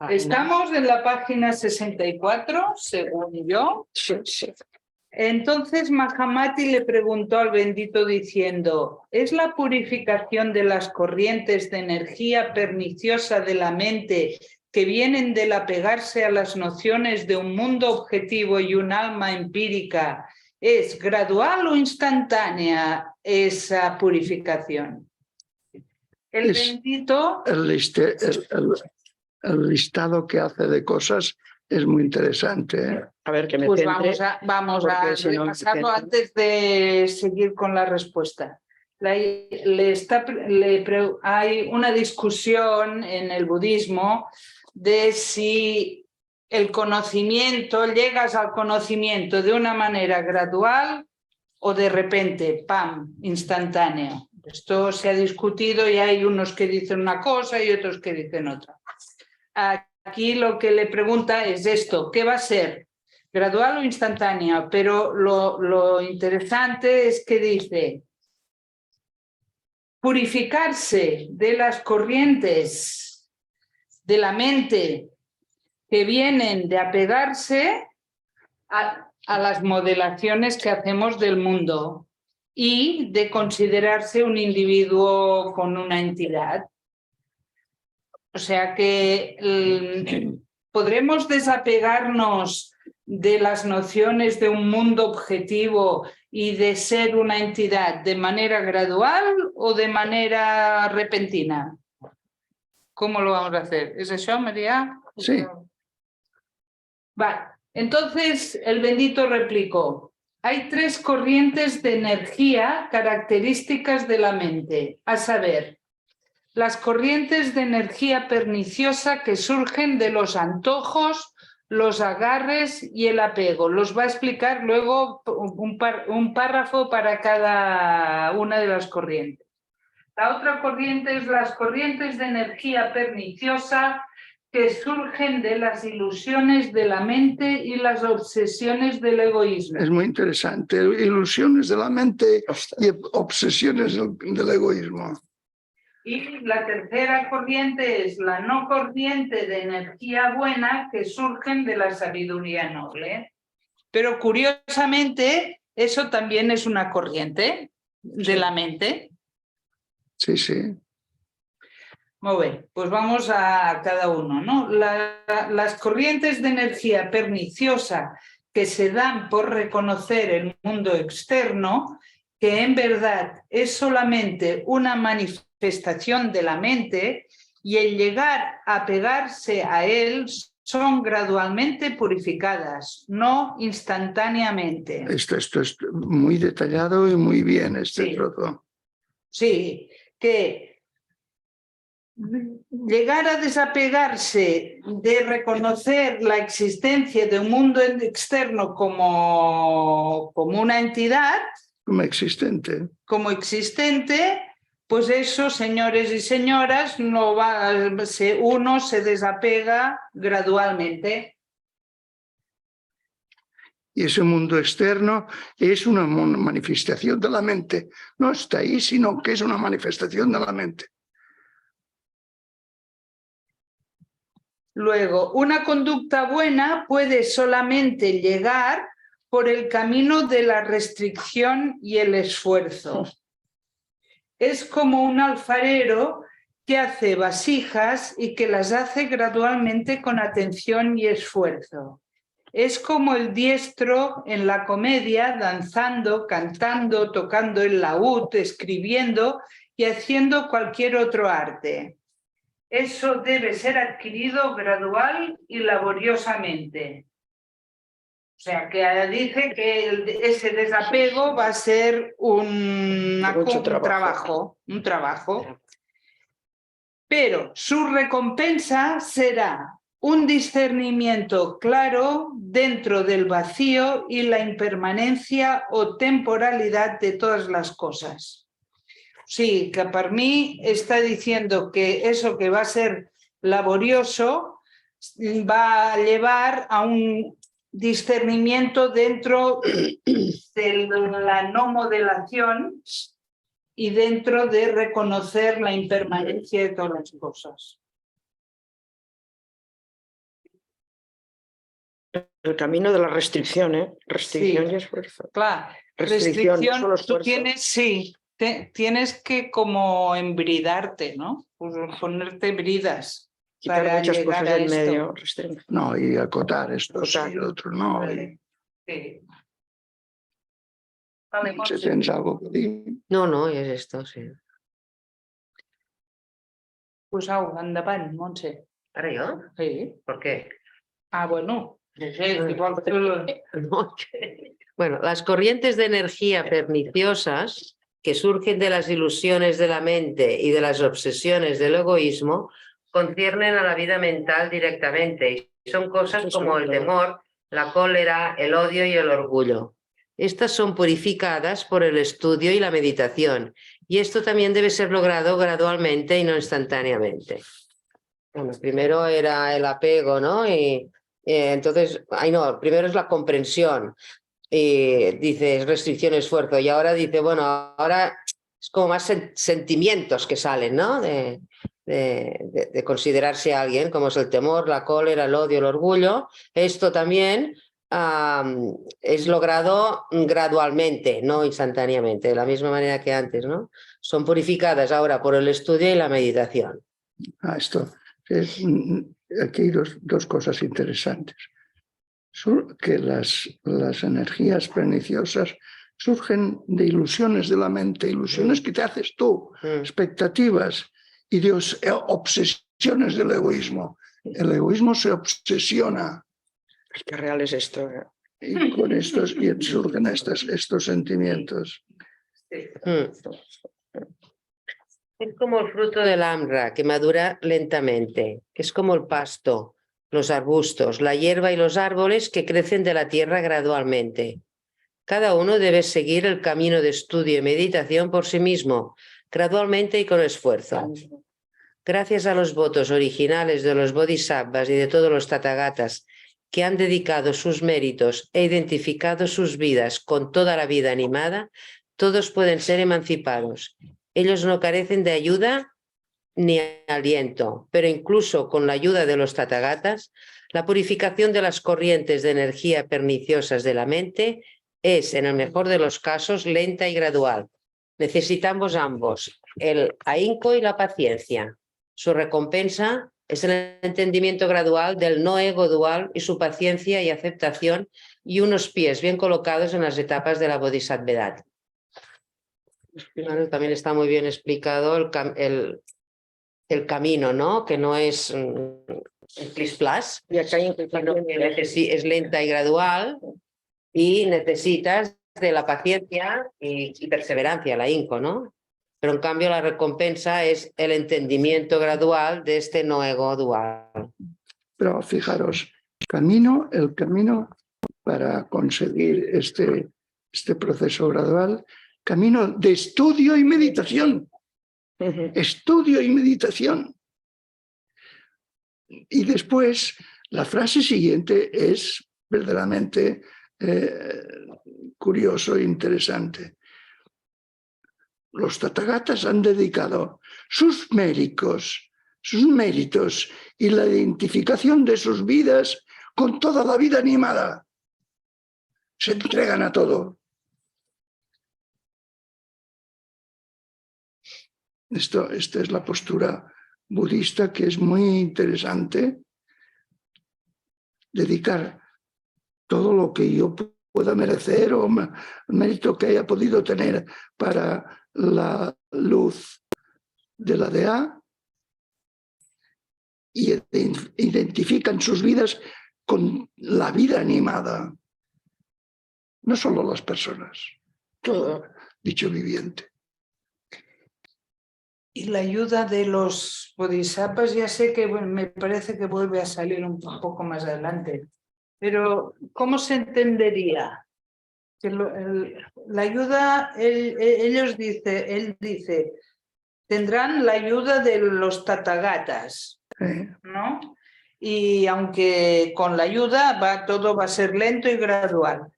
Estamos en la página 64, según yo. Sí, sí. Entonces Mahamati le preguntó al bendito diciendo, ¿es la purificación de las corrientes de energía perniciosa de la mente que vienen del apegarse a las nociones de un mundo objetivo y un alma empírica, es gradual o instantánea esa purificación? El bendito... El listado que hace de cosas es muy interesante, ¿eh? A ver, que me Pues centre. vamos a si no me repasarlo centro. antes de seguir con la respuesta. Hay una discusión en el budismo de si el conocimiento, llegas al conocimiento de una manera gradual o de repente, ¡pam!, instantáneo. Esto se ha discutido y hay unos que dicen una cosa y otros que dicen otra. Aquí lo que le pregunta es esto, ¿qué va a ser? ¿Gradual o instantánea? Pero lo interesante es que dice, purificarse de las corrientes de la mente que vienen de apegarse a las modelaciones que hacemos del mundo y de considerarse un individuo con una entidad. O sea que podremos desapegarnos de las nociones de un mundo objetivo y de ser una entidad de manera gradual o de manera repentina. ¿Cómo lo vamos a hacer? ¿Es eso, María? Sí. Vale. Entonces el bendito replicó, hay 3 corrientes de energía características de la mente, a saber, las corrientes de energía perniciosa que surgen de los antojos, los agarres y el apego. Los va a explicar luego un párrafo para cada una de las corrientes. La otra corriente es las corrientes de energía perniciosa que surgen de las ilusiones de la mente y las obsesiones del egoísmo. Es muy interesante. Ilusiones de la mente y obsesiones del egoísmo. Y la tercera corriente es la no corriente de energía buena que surgen de la sabiduría noble. Pero curiosamente, eso también es una corriente de la mente. Sí, sí. Muy bien, pues vamos a cada uno, ¿no? Las corrientes de energía perniciosa que se dan por reconocer el mundo externo, que en verdad es solamente una manifestación de la mente, y el llegar a pegarse a él son gradualmente purificadas, no instantáneamente. Esto es muy detallado y muy bien este trozo. Sí, que llegar a desapegarse de reconocer la existencia de un mundo externo como una entidad, Como existente. Pues eso, señores y señoras, uno se desapega gradualmente. Y ese mundo externo es una manifestación de la mente. No está ahí, sino que es una manifestación de la mente. Luego, una conducta buena puede solamente llegar por el camino de la restricción y el esfuerzo. Es como un alfarero que hace vasijas y que las hace gradualmente con atención y esfuerzo. Es como el diestro en la comedia, danzando, cantando, tocando el laúd, escribiendo y haciendo cualquier otro arte. Eso debe ser adquirido gradual y laboriosamente. O sea, que dice que ese desapego va a ser un trabajo. Pero su recompensa será un discernimiento claro dentro del vacío y la impermanencia o temporalidad de todas las cosas. Sí, que para mí está diciendo que eso que va a ser laborioso va a llevar a un discernimiento dentro de la no modelación y dentro de reconocer la impermanencia de todas las cosas. El camino de la restricción, ¿eh? Restricción Sí. y esfuerzo. Claro, Restricción, no solo tú esfuerzo. tienes, sí, tienes que como embridarte, ¿no? Ponerte bridas Quitar para muchas llegar cosas a en esto. medio. Restringir. No, y acotar esto Acotar. sí, el otro no. Vale. Sí. Vale, Si Montse. tens algo que dir. No, no, és esto, sí. Pues au, endavant, Montse. ¿Ahora yo? Sí. ¿Por qué? Ah, bueno, no sé, si vols fer- No. Bueno, las corrientes de energía perniciosas que surgen de las ilusiones de la mente y de las obsesiones del egoísmo conciernen a la vida mental directamente y son cosas como el temor, la cólera, el odio y el orgullo. Estas son purificadas por el estudio y la meditación y esto también debe ser logrado gradualmente y no instantáneamente. Bueno, primero era el apego, ¿no? Y entonces, no, primero es la comprensión. Y dices restricción, esfuerzo. Y ahora dice, bueno, ahora es como más sentimientos que salen, ¿no? De considerarse a alguien, como es el temor, la cólera, el odio, el orgullo. Esto también es logrado gradualmente, no instantáneamente, de la misma manera que antes, ¿no? Son purificadas ahora por el estudio y la meditación. Esto. Aquí hay dos cosas interesantes. Que las energías perniciosas surgen de ilusiones de la mente, ilusiones que te haces tú, expectativas y de obsesiones del egoísmo. El egoísmo se obsesiona. Qué real es esto. Y con y surgen estos sentimientos. Es como el fruto del AMRA, que madura lentamente. Es como el pasto, los arbustos, la hierba y los árboles que crecen de la tierra gradualmente. Cada uno debe seguir el camino de estudio y meditación por sí mismo, gradualmente y con esfuerzo. Gracias a los votos originales de los bodhisattvas y de todos los tathagatas que han dedicado sus méritos e identificado sus vidas con toda la vida animada, todos pueden ser emancipados. Ellos no carecen de ayuda ni aliento, pero incluso con la ayuda de los tathagatas, la purificación de las corrientes de energía perniciosas de la mente es, en el mejor de los casos, lenta y gradual. Necesitamos ambos, el ahínco y la paciencia. Su recompensa es el entendimiento gradual del no ego dual y su paciencia y aceptación y unos pies bien colocados en las etapas de la Bodhisattvedad. Bueno, también está muy bien explicado el camino, ¿no? Que no es el plis-plas, Y acá hay es lenta y gradual y necesitas de la paciencia y perseverancia, el ahínco, ¿no? Pero en cambio la recompensa es el entendimiento gradual de este no ego dual. Pero fijaros, el camino para conseguir este proceso gradual, camino de estudio y meditación. Estudio y meditación. Y después, la frase siguiente es verdaderamente curioso e interesante. Los tathagatas han dedicado sus méritos y la identificación de sus vidas con toda la vida animada. Se entregan a todo. Esta es la postura budista, que es muy interesante. Dedicar todo lo que yo pueda merecer o el mérito que haya podido tener para la luz de la DA, y identifican sus vidas con la vida animada. No solo las personas, todo dicho viviente. Y la ayuda de los bodhisattvas, ya sé que me parece que vuelve a salir un poco más adelante, pero ¿cómo se entendería? Que la ayuda, él dice, tendrán la ayuda de los tathagatas, ¿no? Y aunque con la ayuda todo va a ser lento y gradual.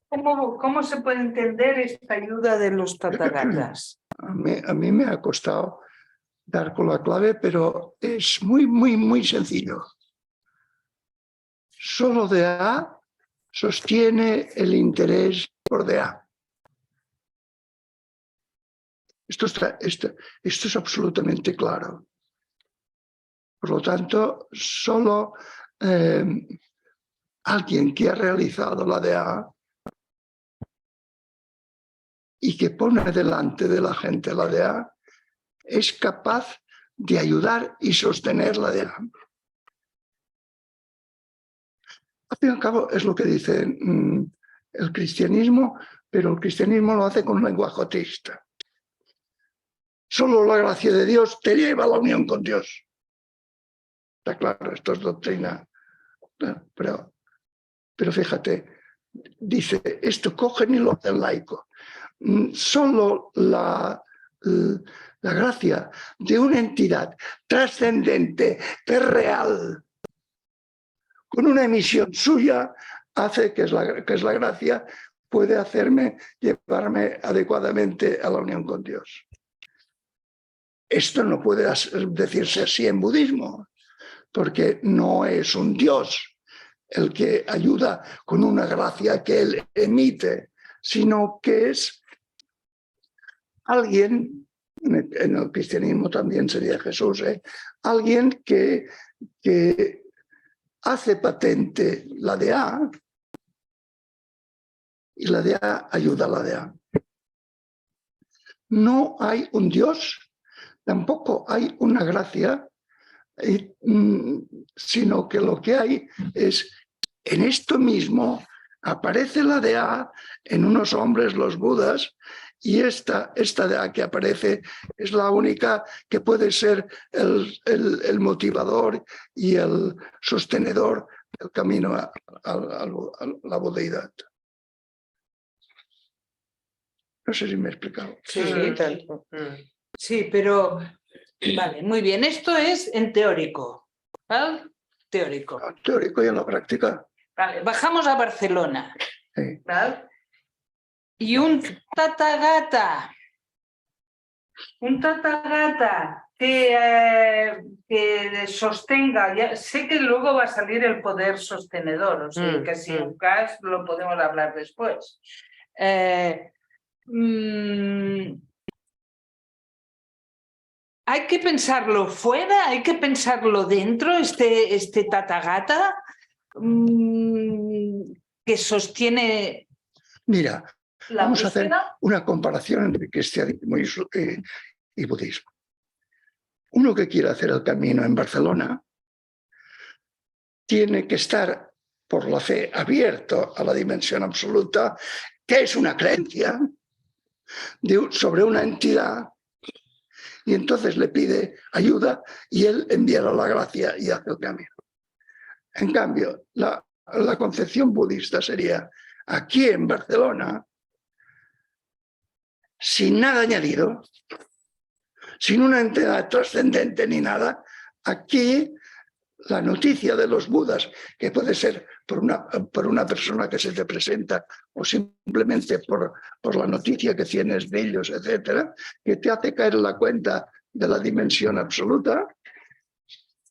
¿Cómo se puede entender esta ayuda de los tathagatas? A mí me ha costado dar con la clave, pero es muy, muy, muy sencillo. Solo DA sostiene el interés por DA. Esto es absolutamente claro. Por lo tanto, solo alguien que ha realizado la DA y que pone delante de la gente la DA es capaz de ayudar y sostener la DA. Al fin y al cabo es lo que dice el cristianismo, pero el cristianismo lo hace con lenguaje ateísta. Solo la gracia de Dios te lleva a la unión con Dios. Está claro, esto es doctrina. Pero fíjate, dice, esto cogen y lo hacen laico. Solo la gracia de una entidad trascendente, que es real, con una emisión suya, hace que es la gracia, puede llevarme adecuadamente a la unión con Dios. Esto no puede decirse así en budismo, porque no es un Dios el que ayuda con una gracia que él emite, sino que es alguien, en el cristianismo también sería Jesús, alguien que hace patente la DA y la DA ayuda a la DA. No hay un Dios, tampoco hay una gracia, sino que lo que hay es, en esto mismo, aparece la DA en unos hombres, los Budas, y esta DA que aparece es la única que puede ser el motivador y el sostenedor del camino a la budeidad. No sé si me he explicado. Sí, Tanto. sí, pero vale, muy bien. Esto es en teórico, ¿vale? Teórico. Teórico y en la práctica. Vale, bajamos a Barcelona, Sí. ¿vale? Y un Tathagata que sostenga, ya sé que luego va a salir el poder sostenedor, o sea que si un caso lo podemos hablar después. ¿Hay que pensarlo fuera? ¿Hay que pensarlo dentro, este Tathagata que sostiene? Mira, vamos a hacer búsqueda? una comparación entre cristianismo y budismo. Uno que quiera hacer el camino en Barcelona tiene que estar por la fe abierto a la dimensión absoluta, que es una creencia sobre una entidad, y entonces le pide ayuda y él enviará la gracia y hace el camino. En cambio, la concepción budista sería, aquí en Barcelona, sin nada añadido, sin una entidad trascendente ni nada, aquí la noticia de los Budas, que puede ser por una persona que se te presenta o simplemente por la noticia que tienes de ellos, etcétera, que te hace caer en la cuenta de la dimensión absoluta,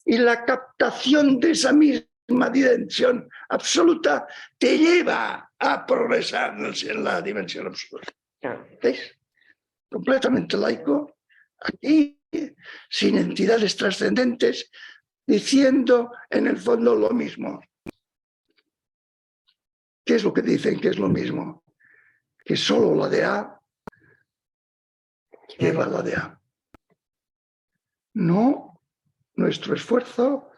y la captación de esa misma dimensión absoluta te lleva a progresar en la dimensión absoluta. ¿Veis? Completamente laico, aquí, sin entidades trascendentes, diciendo en el fondo lo mismo. ¿Qué es lo que dicen que es lo mismo? Que solo la DA lleva la DA. No nuestro esfuerzo,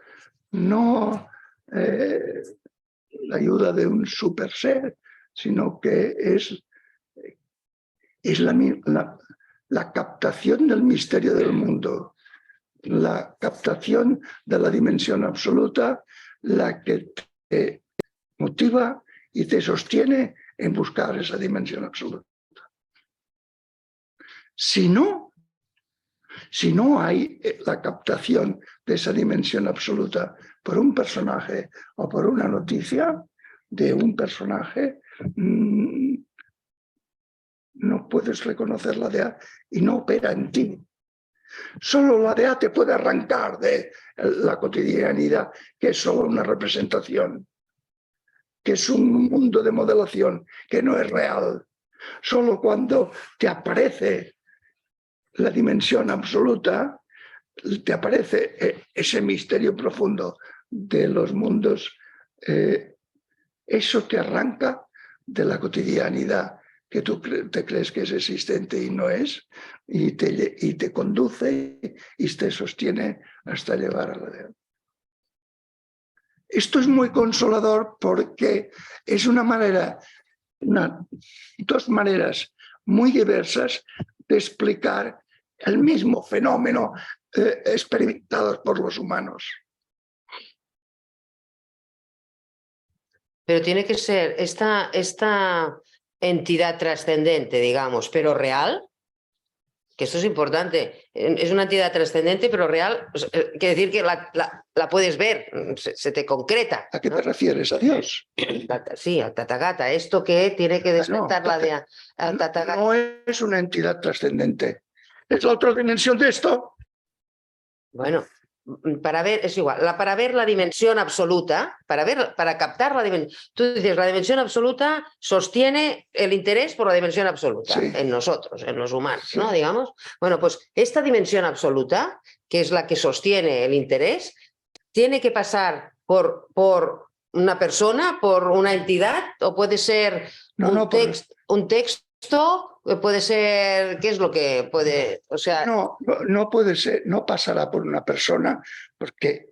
no la ayuda de un super ser, sino que es la captación del misterio del mundo, la captación de la dimensión absoluta, la que te motiva y te sostiene en buscar esa dimensión absoluta. Si no hay la captación de esa dimensión absoluta por un personaje o por una noticia de un personaje, no puedes reconocer la DA y no opera en ti. Solo la DA te puede arrancar de la cotidianidad, que es solo una representación. que es un mundo de modelación, que no es real. Solo cuando te aparece la dimensión absoluta, te aparece ese misterio profundo de los mundos, eso te arranca de la cotidianidad que tú te crees que es existente y no es, y te conduce y te sostiene hasta llegar a la Dea. Esto es muy consolador porque es una manera, dos maneras muy diversas de explicar el mismo fenómeno experimentados por los humanos. Pero tiene que ser esta entidad trascendente, digamos, pero real, que esto es importante. Es una entidad trascendente, pero real, quiere decir que la puedes ver, se te concreta. ¿A qué te refieres? ¿A Dios? Sí, al Tathagata. Esto que tiene que despertar al Tathagata. No es una entidad trascendente. Es la otra dimensión de esto. Bueno, para ver, es igual, para ver la dimensión absoluta, para captar la dimensión, tú dices, la dimensión absoluta sostiene el interés por la dimensión absoluta, sí, en nosotros, en los humanos, sí, ¿no? Digamos, bueno, pues esta dimensión absoluta, que es la que sostiene el interés, tiene que pasar por una persona, por una entidad, o puede ser un texto, puede ser, ¿qué es lo que puede? O sea, no puede ser, no pasará por una persona, porque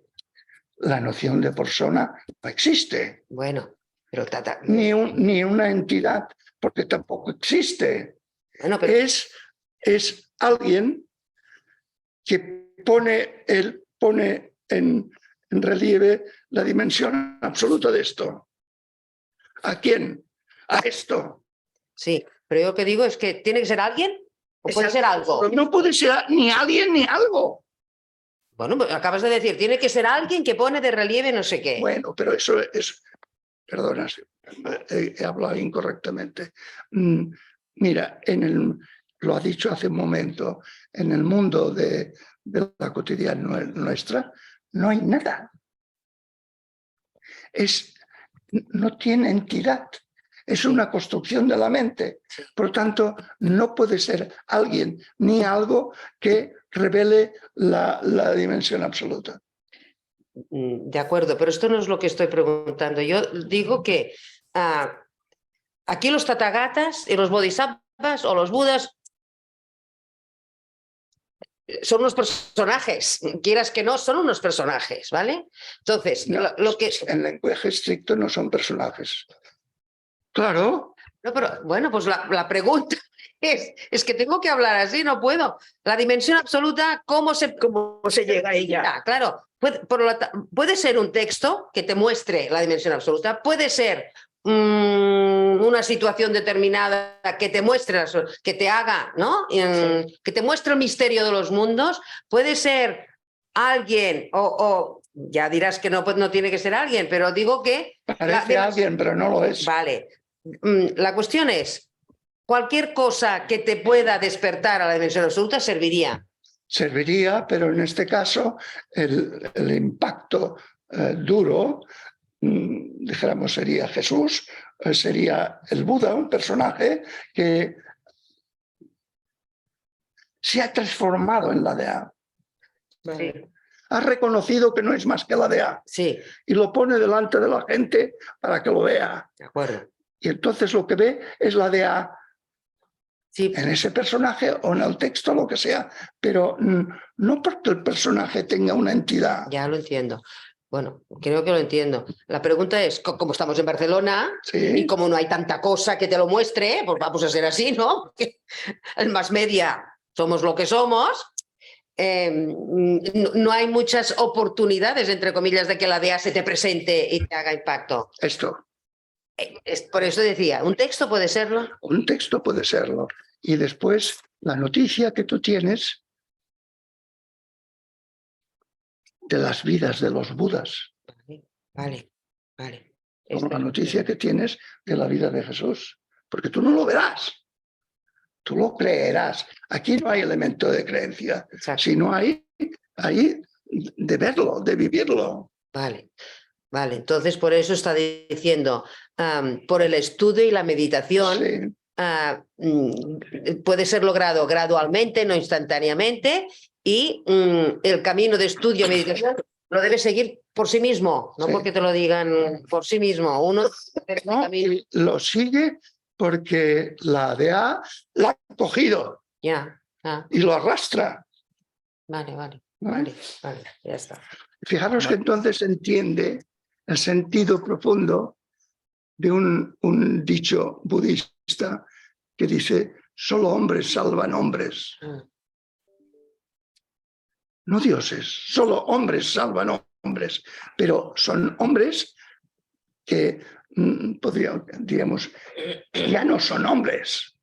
la noción de persona no existe. Bueno, pero ni una entidad, porque tampoco existe. Bueno, pero Es alguien que pone en relieve la dimensión absoluta de esto. ¿A quién? A esto. Sí, pero yo lo que digo es que tiene que ser alguien o puede ser algo. No puede ser ni alguien ni algo. Bueno, acabas de decir, tiene que ser alguien que pone de relieve no sé qué. Bueno, pero eso es... Perdona, he hablado incorrectamente. Mira, lo ha dicho hace un momento, en el mundo de la cotidiana nuestra no hay nada. No tiene entidad. Es una construcción de la mente. Por lo tanto, no puede ser alguien ni algo que revele la dimensión absoluta. De acuerdo, pero esto no es lo que estoy preguntando. Yo digo que aquí los Tathagatas y los Bodhisattvas o los Budas son unos personajes, quieras que no, son unos personajes, ¿vale? Entonces, no, lo que... En lenguaje estricto no son personajes. Claro. No, pero bueno, pues la pregunta es que tengo que hablar así, no puedo. La dimensión absoluta, ¿cómo se llega a ella? Claro, puede ser un texto que te muestre la dimensión absoluta, puede ser una situación determinada que te muestre, que te haga, ¿no? Que te muestre el misterio de los mundos, puede ser alguien o ya dirás que no tiene que ser alguien, pero digo que... Parece alguien, pero no lo es. Vale. La cuestión es, cualquier cosa que te pueda despertar a la dimensión absoluta serviría. Serviría, pero en este caso el impacto duro, dijéramos, sería Jesús, sería el Buda, un personaje que se ha transformado en la Dea. Sí. Ha reconocido que no es más que la Dea. Sí. Y lo pone delante de la gente para que lo vea. De acuerdo. Y entonces lo que ve es la Dea, sí, en ese personaje o en el texto, lo que sea, pero no porque el personaje tenga una entidad. Ya lo entiendo. Bueno, creo que lo entiendo. La pregunta es, como estamos en Barcelona, sí, y como no hay tanta cosa que te lo muestre, pues vamos a ser así, ¿no? El mass media somos lo que somos. No hay muchas oportunidades, entre comillas, de que la DEA se te presente y te haga impacto. Esto. Por eso decía, ¿un texto puede serlo? Un texto puede serlo. Y después, la noticia que tú tienes de las vidas de los Budas. Vale. Como la noticia que tienes de la vida de Jesús. Porque tú no lo verás. Tú lo creerás. Aquí no hay elemento de creencia. Exacto. Sino hay de verlo, de vivirlo. Vale. Vale, entonces por eso está diciendo, por el estudio y la meditación, Sí, puede ser logrado gradualmente, no instantáneamente, y el camino de estudio y meditación lo debe seguir por sí mismo, no Sí. porque te lo digan por sí mismo. Uno ¿no? Y lo sigue porque la ADA la ha cogido ya, y lo arrastra. vale, vale, ¿Vale? vale, ya está. Fijaros que entonces entiende el sentido profundo de un dicho budista que dice, solo hombres salvan hombres. No dioses, solo hombres salvan hombres, pero son hombres que diríamos, ya no son hombres.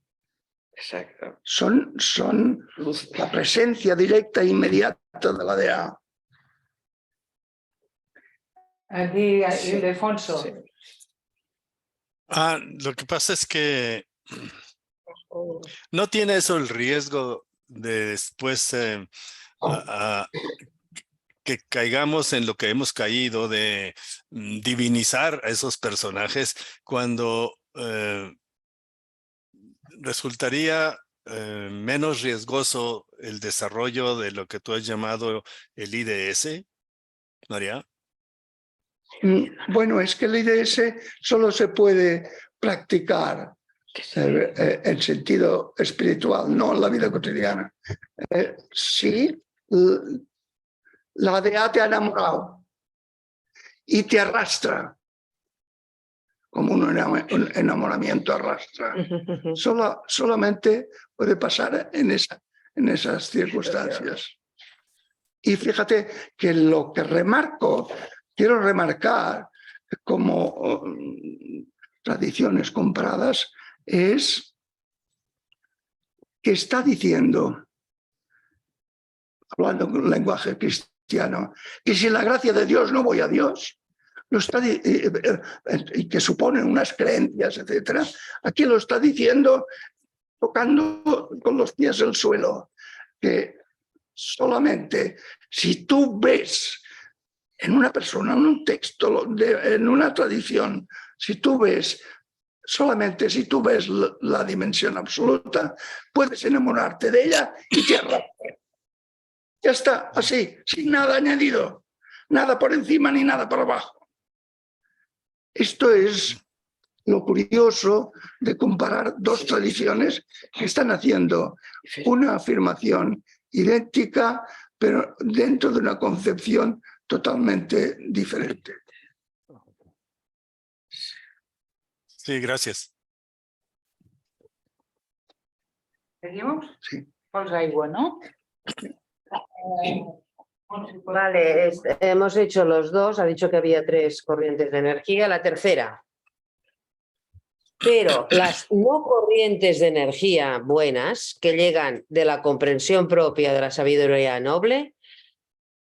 Exacto. Son la presencia directa e inmediata de la DEA. Aquí, Ildefonso. Sí. Lo que pasa es que no tiene eso el riesgo de después que caigamos en lo que hemos caído de divinizar a esos personajes cuando resultaría menos riesgoso el desarrollo de lo que tú has llamado el IDS, María. Bueno, es que el IDS solo se puede practicar en sentido espiritual, no en la vida cotidiana. Sí, la DEA te ha enamorado y te arrastra, como un enamoramiento arrastra. Solamente puede pasar en esas circunstancias. Y fíjate que lo que quiero remarcar como tradiciones compradas es que está diciendo, hablando con lenguaje cristiano, que sin la gracia de Dios no voy a Dios, y que suponen unas creencias, etcétera. Aquí lo está diciendo tocando con los pies el suelo, que solamente si tú ves en una persona, en un texto, en una tradición, solamente si tú ves la dimensión absoluta, puedes enamorarte de ella y te arrastra. Ya está, así, sin nada añadido, nada por encima ni nada por abajo. Esto es lo curioso de comparar dos tradiciones que están haciendo una afirmación idéntica, pero dentro de una concepción totalmente diferente. Sí, gracias. ¿Seguimos? Sí. Pues aigua, ¿no? Vale, hemos hecho los dos, ha dicho que había 3 corrientes de energía, la tercera. Pero las no corrientes de energía buenas que llegan de la comprensión propia de la sabiduría noble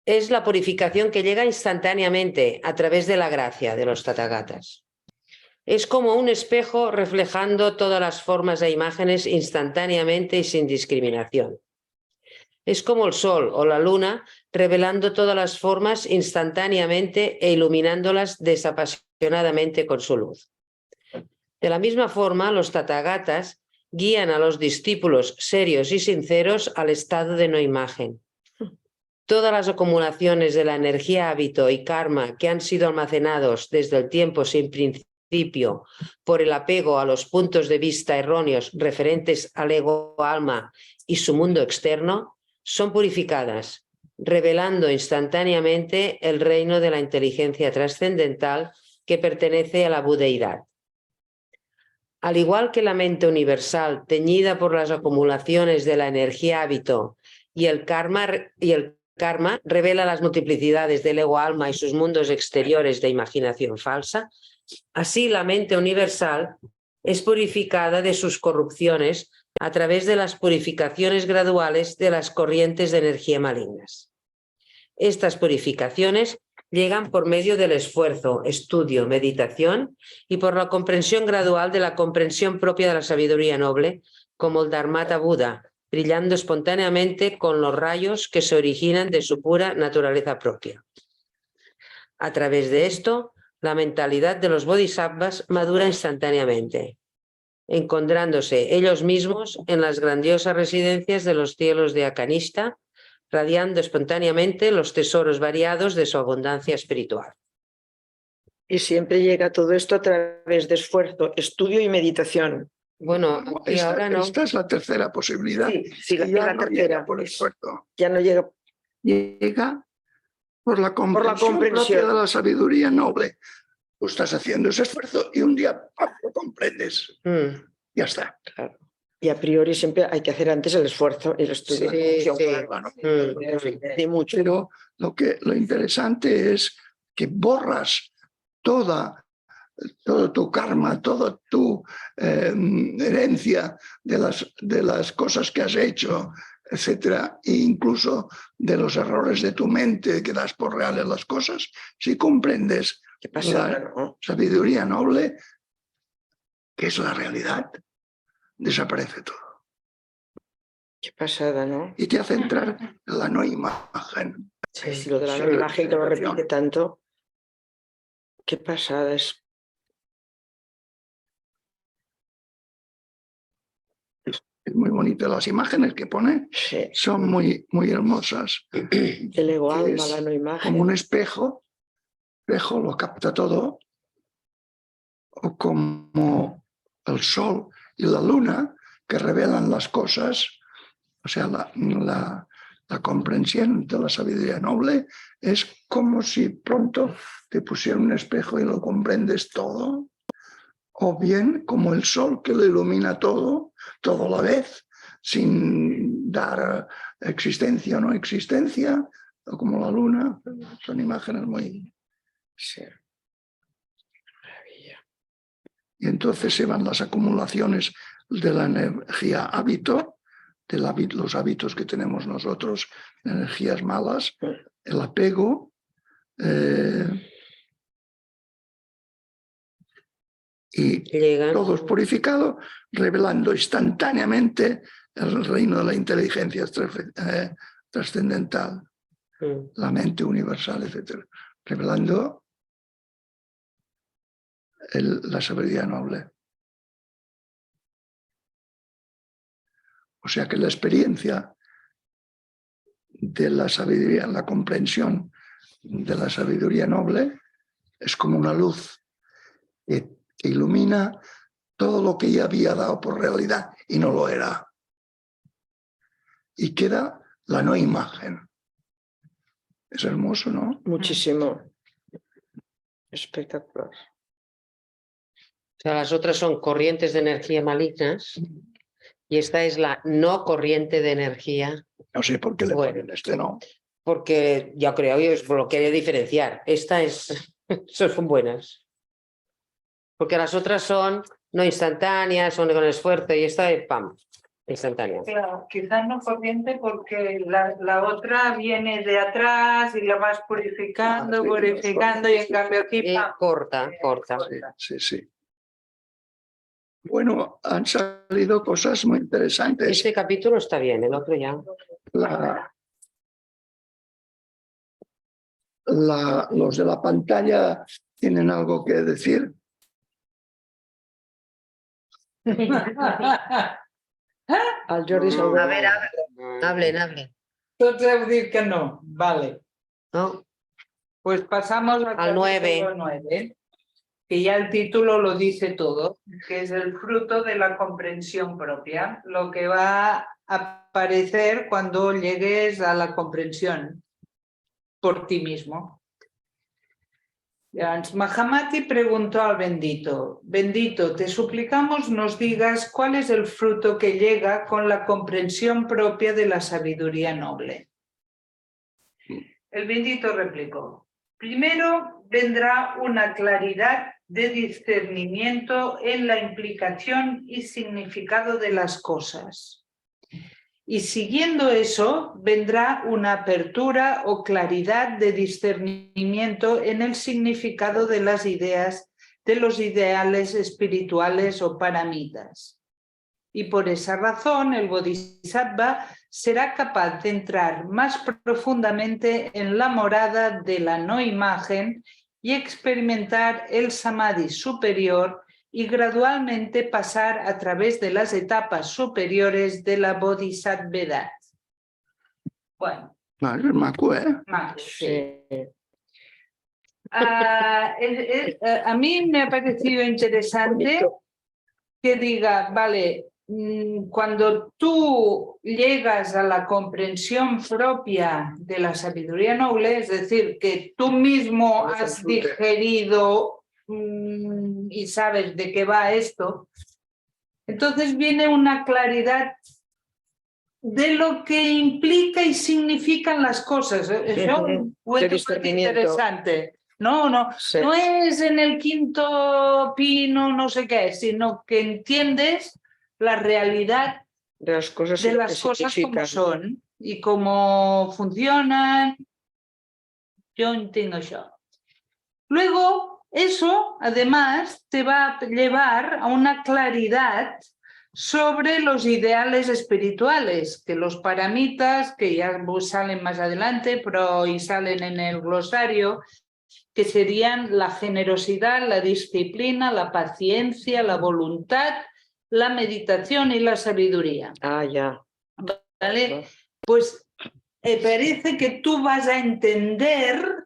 es la purificación que llega instantáneamente a través de la gracia de los tathagatas. Es como un espejo reflejando todas las formas e imágenes instantáneamente y sin discriminación. Es como el sol o la luna revelando todas las formas instantáneamente e iluminándolas desapasionadamente con su luz. De la misma forma, los tathagatas guían a los discípulos serios y sinceros al estado de no imagen. Todas las acumulaciones de la energía hábito y karma que han sido almacenados desde el tiempo sin principio por el apego a los puntos de vista erróneos referentes al ego-alma y su mundo externo, son purificadas, revelando instantáneamente el reino de la inteligencia trascendental que pertenece a la budeidad. Al igual que la mente universal teñida por las acumulaciones de la energía hábito y el karma revela las multiplicidades del ego-alma y sus mundos exteriores de imaginación falsa, así la mente universal es purificada de sus corrupciones a través de las purificaciones graduales de las corrientes de energía malignas. Estas purificaciones llegan por medio del esfuerzo, estudio, meditación y por la comprensión gradual de la comprensión propia de la sabiduría noble, como el Dharmata Buda, brillando espontáneamente con los rayos que se originan de su pura naturaleza propia. A través de esto, la mentalidad de los bodhisattvas madura instantáneamente, encontrándose ellos mismos en las grandiosas residencias de los cielos de Akanishta, radiando espontáneamente los tesoros variados de su abundancia espiritual. Y siempre llega todo esto a través de esfuerzo, estudio y meditación. Bueno, aquí ahora no. Esta es la tercera posibilidad. Sí, que es ya la no tercera. llega por esfuerzo. Ya no llega. Llega por la comprensión propia de la sabiduría noble. Tú estás haciendo ese esfuerzo y un día ¡pam!, lo comprendes. Ya está. Claro. Y a priori siempre hay que hacer antes el esfuerzo y el estudio. Sí. Claro, De mucho. Pero lo interesante es que borras todo tu karma, toda tu herencia de las cosas que has hecho, etcétera, e incluso de los errores de tu mente que das por reales las cosas. Si comprendes ¿Qué pasa, la no? sabiduría noble, que es la realidad, desaparece todo. Qué pasada, ¿no? Y te hace entrar en la no imagen. Sí, lo de la imagen que lo repite tanto. Qué pasada es. Es muy bonito. Las imágenes que pone Sí. son muy, muy hermosas. El ego alma, la no imagen. Como un espejo lo capta todo, o como el sol y la luna que revelan las cosas. O sea, la comprensión de la sabiduría noble es como si pronto te pusiera un espejo y lo comprendes todo, o bien como el sol que lo ilumina todo a la vez, sin dar existencia o no existencia, o como la luna. Son imágenes muy... Sí. Maravilla. Y entonces se van las acumulaciones de la energía hábito, los hábitos que tenemos nosotros, energías malas, el apego, y todo es purificado, revelando instantáneamente el reino de la inteligencia trascendental, la mente universal, etc. Revelando la sabiduría noble. O sea que la experiencia de la sabiduría, la comprensión de la sabiduría noble es como una luz que ilumina todo lo que ya había dado por realidad y no lo era. Y queda la no imagen. Es hermoso, ¿no? Muchísimo. Espectacular. O sea, las otras son corrientes de energía malignas y esta es la no corriente de energía. No sé por qué le ponen no. Porque yo creo, yo lo quería diferenciar. Esta es, son buenas. Porque las otras son no instantáneas, son con esfuerzo y esta es ¡pam! Instantánea. Claro, quizás no corriente porque la otra viene de atrás y la vas purificando, purificando y en cambio aquí corta. Sí. Bueno, han salido cosas muy interesantes. Este capítulo está bien, el otro ya. Los de la pantalla tienen algo que decir. Al Jordi Salvador. A ver, hablen. Entonces decir que no, vale. ¿No? Pues pasamos al 9. 9, que ya el título lo dice todo, que es el fruto de la comprensión propia, lo que va a aparecer cuando llegues a la comprensión por ti mismo. Mahamati preguntó al bendito: bendito, te suplicamos nos digas cuál es el fruto que llega con la comprensión propia de la sabiduría noble. El bendito replicó: primero vendrá una claridad de discernimiento en la implicación y significado de las cosas. Y siguiendo eso, vendrá una apertura o claridad de discernimiento en el significado de las ideas, de los ideales espirituales o paramitas. Y por esa razón el Bodhisattva será capaz de entrar más profundamente en la morada de la no imagen y experimentar el samadhi superior y gradualmente pasar a través de las etapas superiores de la bodhisattvedad. Bueno, Vale, maco, ¿eh? Maco, sí. Sí. A mí me ha parecido interesante Bonito. que diga, vale, cuando tú llegas a la comprensión propia de la sabiduría noble, es decir, que tú mismo has digerido y sabes de qué va esto, entonces viene una claridad de lo que implica y significan las cosas. Eso encuentro interesante. No Sí. no es en el quinto pino, no sé qué, sino que entiendes la realidad De las cosas, de las cosas como son y cómo funcionan. Yo entiendo eso. Luego, eso además te va a llevar a una claridad sobre los ideales espirituales, que los paramitas, que ya salen más adelante, pero y salen en el glosario, que serían la generosidad, la disciplina, la paciencia, la voluntad, la meditación y la sabiduría. Ah, ya. ¿Vale? Pues parece que tú vas a entender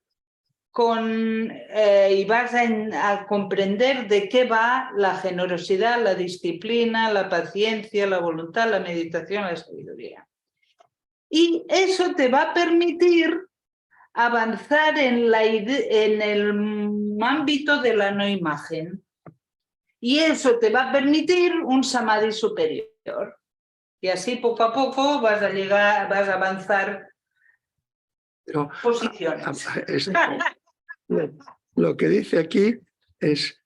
y vas a comprender de qué va la generosidad, la disciplina, la paciencia, la voluntad, la meditación, la sabiduría. Y eso te va a permitir avanzar en el ámbito de la no imagen. Y eso te va a permitir un samadhi superior. Y así poco a poco vas a avanzar Pero posiciones. Lo que dice aquí es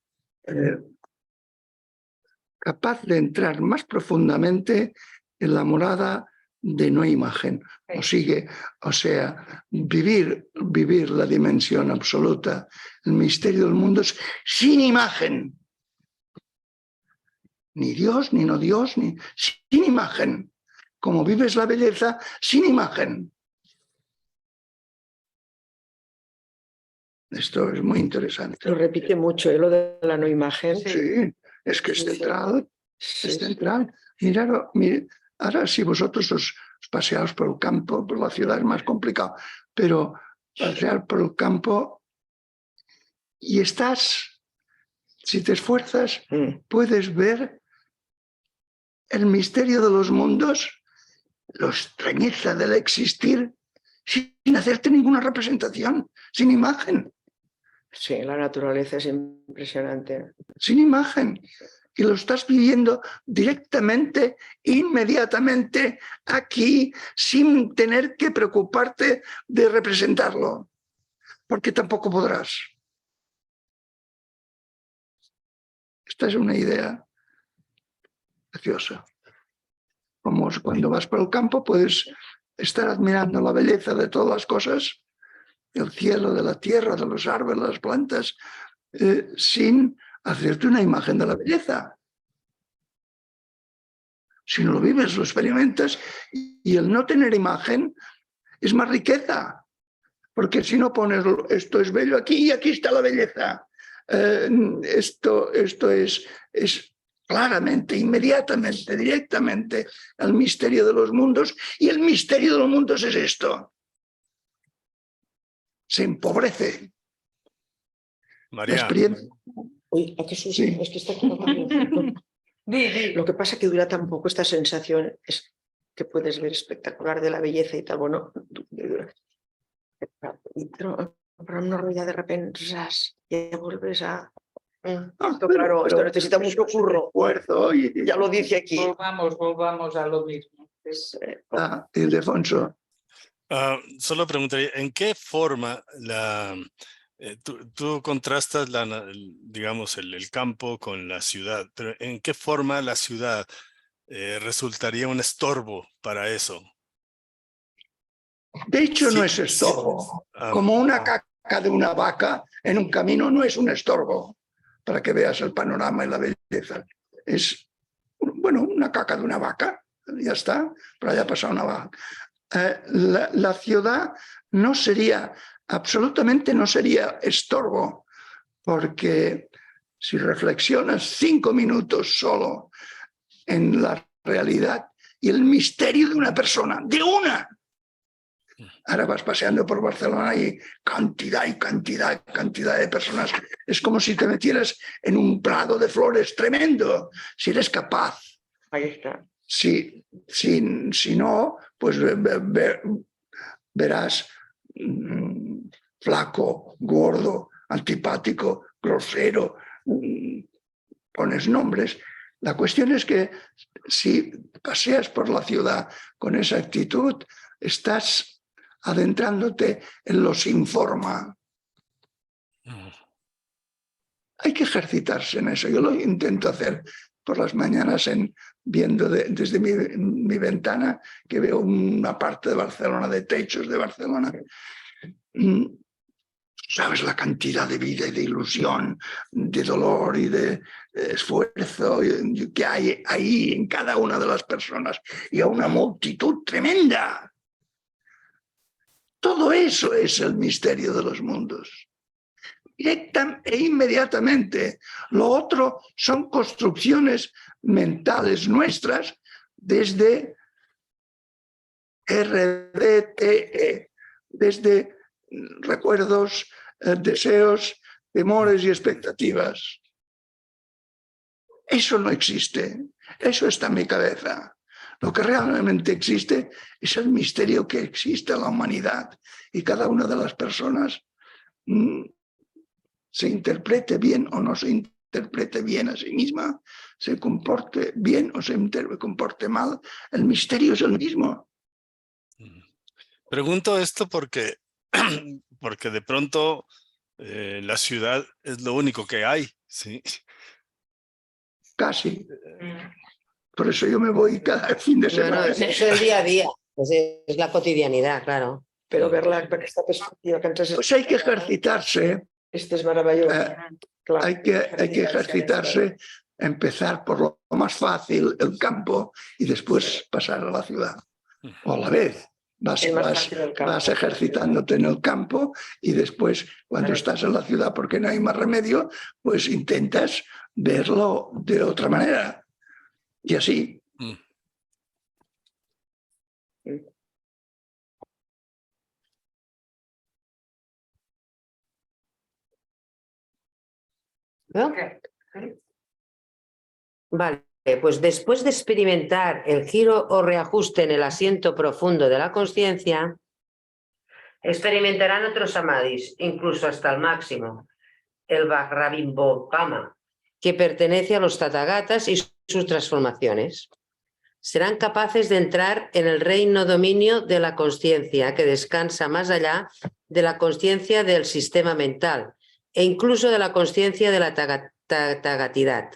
capaz de entrar más profundamente en la morada de no imagen. O sea, vivir la dimensión absoluta, el misterio del mundo es sin imagen. Ni Dios, ni no Dios, ni sin imagen. Como vives la belleza sin imagen. Esto es muy interesante. Lo repite mucho, lo de la no imagen. Sí, es que es central. Sí, Es central. Mirad, ahora si vosotros os paseaos por el campo, por la ciudad es más complicado, pero pasear por el campo y si te esfuerzas, puedes ver el misterio de los mundos, la extrañeza del existir, sin hacerte ninguna representación, sin imagen. Sí, la naturaleza es impresionante. Sin imagen. Y lo estás viviendo directamente, inmediatamente, aquí, sin tener que preocuparte de representarlo, porque tampoco podrás. Esta es una idea preciosa. Como cuando vas por el campo puedes estar admirando la belleza de todas las cosas, del cielo, de la tierra, de los árboles, de las plantas, sin hacerte una imagen de la belleza. Si no lo vives, lo experimentas, y el no tener imagen es más riqueza, porque si no pones esto es bello aquí y aquí está la belleza, esto es claramente, inmediatamente, directamente el misterio de los mundos, y el misterio de los mundos es esto. Se empobrece. María. La experiencia. Uy, ¿a qué susto? Sí. Es que está todo Lo que pasa es que dura tan poco esta sensación, es que puedes ver espectacular de la belleza y tal. Bueno, pero no ruida de repente, ya vuelves a... Esto, claro, esto necesita mucho curro. Esfuerzo, Ya lo dice aquí. Volvamos a lo mismo. Ildefonso. Solo preguntaría, ¿en qué forma tú contrastas digamos, el campo con la ciudad, pero ¿en qué forma la ciudad resultaría un estorbo para eso? De hecho, Sí, no es estorbo. Como una caca de una vaca en un camino no es un estorbo, para que veas el panorama y la belleza. Es, bueno, una caca de una vaca. ya está, por allá pasa una vaca. La ciudad no sería, absolutamente no sería estorbo, porque si reflexionas 5 minutos solo en la realidad y el misterio de una persona, de una. Ahora vas paseando por Barcelona y cantidad de personas. Es como si te metieras en un prado de flores tremendo, si eres capaz. Ahí está. Si no, pues verás flaco, gordo, antipático, grosero, pones nombres. La cuestión es que si paseas por la ciudad con esa actitud, estás adentrándote en lo sin forma. Hay que ejercitarse en eso. Yo lo intento hacer por las mañanas viendo desde mi ventana, que veo una parte de Barcelona, de techos de Barcelona. Sabes la cantidad de vida y de ilusión, de dolor y de esfuerzo que hay ahí en cada una de las personas, y a una multitud tremenda. Todo eso es el misterio de los mundos. Directa e inmediatamente. Lo otro son construcciones mentales nuestras desde RDTE, desde recuerdos, deseos, temores y expectativas. Eso no existe. Eso está en mi cabeza. Lo que realmente existe es el misterio que existe en la humanidad, y cada una de las personas se interprete bien o no se interprete bien a sí misma, se comporte bien o se comporte mal, el misterio es el mismo. Pregunto esto porque de pronto la ciudad es lo único que hay, ¿sí? Casi. Por eso yo me voy cada fin de semana. Bueno, es el día a día, es la cotidianidad, claro. Pero verla con esta perspectiva que antes... Pues hay que ejercitarse. Este es maravilloso. Claro. Hay que ejercitarse, empezar por lo más fácil, el campo, y después pasar a la ciudad. O a la vez. Vas ejercitándote en el campo y después, cuando estás en la ciudad porque no hay más remedio, pues intentas verlo de otra manera. Y así. ¿No? Vale, pues después de experimentar el giro o reajuste en el asiento profundo de la consciencia, experimentarán otros samadhis, incluso hasta el máximo, el Vajrabimbhopama, que pertenece a los Tathagatas y sus transformaciones. Serán capaces de entrar en el reino dominio de la consciencia, que descansa más allá de la consciencia del sistema mental e incluso de la consciencia de la tagatidad.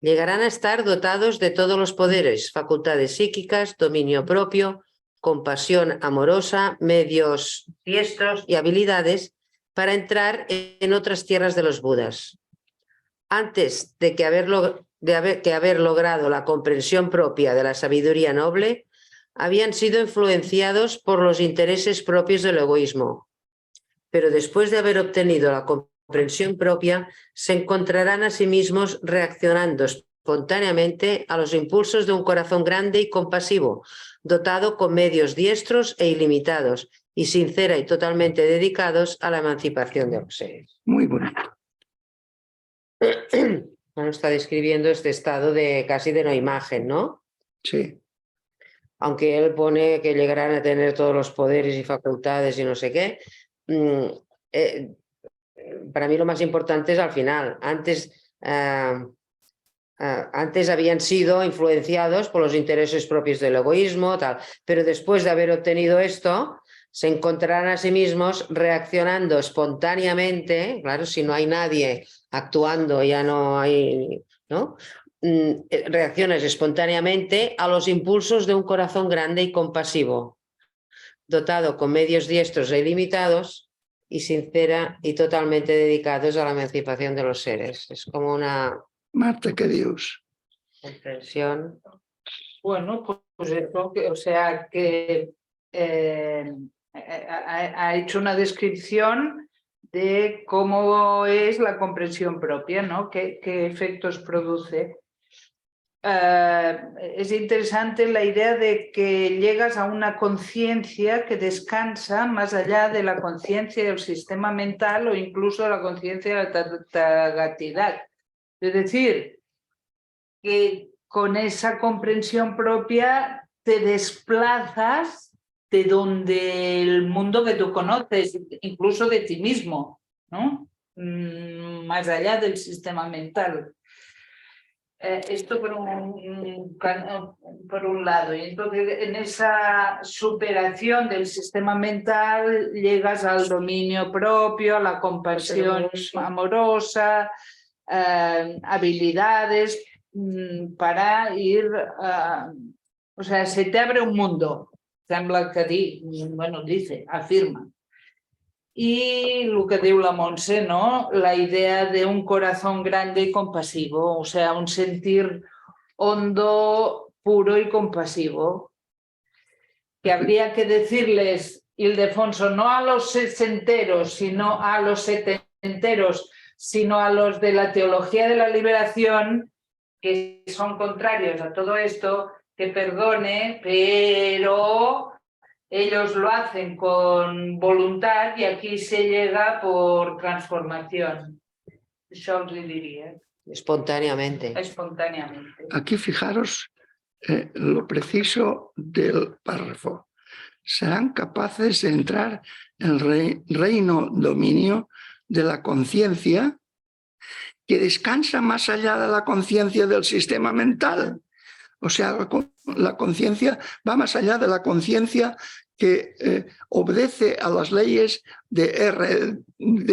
Llegarán a estar dotados de todos los poderes, facultades psíquicas, dominio propio, compasión amorosa, medios diestros y habilidades para entrar en otras tierras de los Budas. Antes de haber logrado la comprensión propia de la sabiduría noble, habían sido influenciados por los intereses propios del egoísmo. Pero después de haber obtenido la comprensión propia, se encontrarán a sí mismos reaccionando espontáneamente a los impulsos de un corazón grande y compasivo, dotado con medios diestros e ilimitados, y sincera y totalmente dedicados a la emancipación de los seres. Muy bonito. Bueno, está describiendo este estado de casi de no imagen, ¿no? Sí. Aunque él pone que llegarán a tener todos los poderes y facultades y no sé qué, para mí lo más importante es al final. Antes habían sido influenciados por los intereses propios del egoísmo, tal, pero después de haber obtenido esto, se encontrarán a sí mismos reaccionando espontáneamente, claro, si no hay nadie actuando, ya no hay, ¿no? Reacciones espontáneamente a los impulsos de un corazón grande y compasivo, dotado con medios diestros e ilimitados y sincera y totalmente dedicados a la emancipación de los seres. Es como una... Marta, que Dios. comprensión. Bueno, pues eso, o sea que ha hecho una descripción de cómo es la comprensión propia, ¿no? ¿Qué efectos produce? Es interesante la idea de que llegas a una conciencia que descansa más allá de la conciencia del sistema mental o incluso de la conciencia de la tagatidad. Es decir, que con esa comprensión propia te desplazas de donde el mundo que tú conoces, incluso de ti mismo, ¿no? Más allá del sistema mental. Esto por un lado. Y entonces en esa superación del sistema mental llegas al dominio propio, a la compasión amorosa, habilidades para ir... o sea, se te abre un mundo, sembla que dice, afirma. Y lo que diu la Montse, ¿no? La idea de un corazón grande y compasivo, o sea, un sentir hondo, puro y compasivo. Que habría que decirles, Ildefonso, no a los sesenteros, sino a los setenteros, sino a los de la teología de la liberación, que son contrarios a todo esto, que perdone, pero... ellos lo hacen con voluntad y aquí se llega por transformación. Yo os diría. Espontáneamente. Espontáneamente. Aquí fijaros lo preciso del párrafo. Serán capaces de entrar en el reino dominio de la conciencia que descansa más allá de la conciencia del sistema mental. O sea, la conciencia va más allá de la conciencia que obedece a las leyes de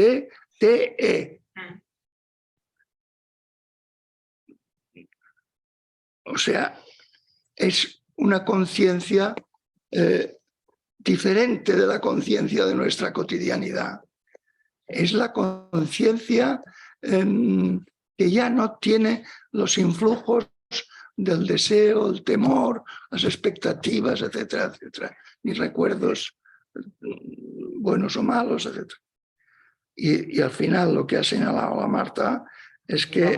RDTE. O sea, es una conciencia diferente de la conciencia de nuestra cotidianidad. Es la conciencia que ya no tiene los influjos del deseo, el temor, las expectativas, etcétera, etcétera, ni recuerdos buenos o malos, etcétera. Y al final lo que ha señalado la Marta es que...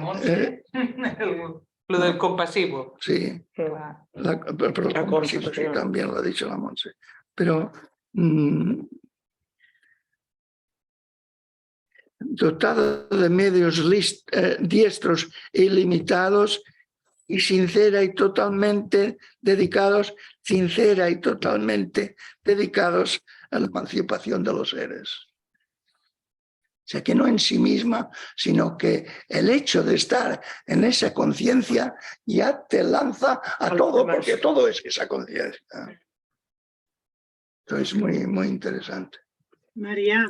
lo del compasivo. Sí, pero el compasivo sí, también lo ha dicho la Montse. Pero dotada de medios diestros e ilimitados, y sincera y totalmente dedicados a la emancipación de los seres. O sea, que no en sí misma, sino que el hecho de estar en esa conciencia ya te lanza a todo, porque todo es esa conciencia. Esto es muy, muy interesante. María,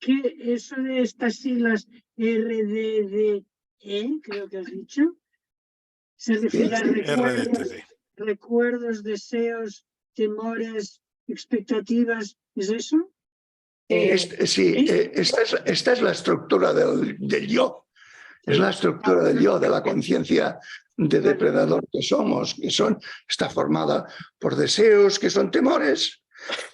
¿qué eso de estas siglas RDDE, creo que has dicho? ¿Se refiere a recuerdos, deseos, temores, expectativas? ¿Es eso? Sí, esta es la estructura del yo. Es la estructura del yo, de la conciencia de depredador que somos, está formada por deseos que son temores,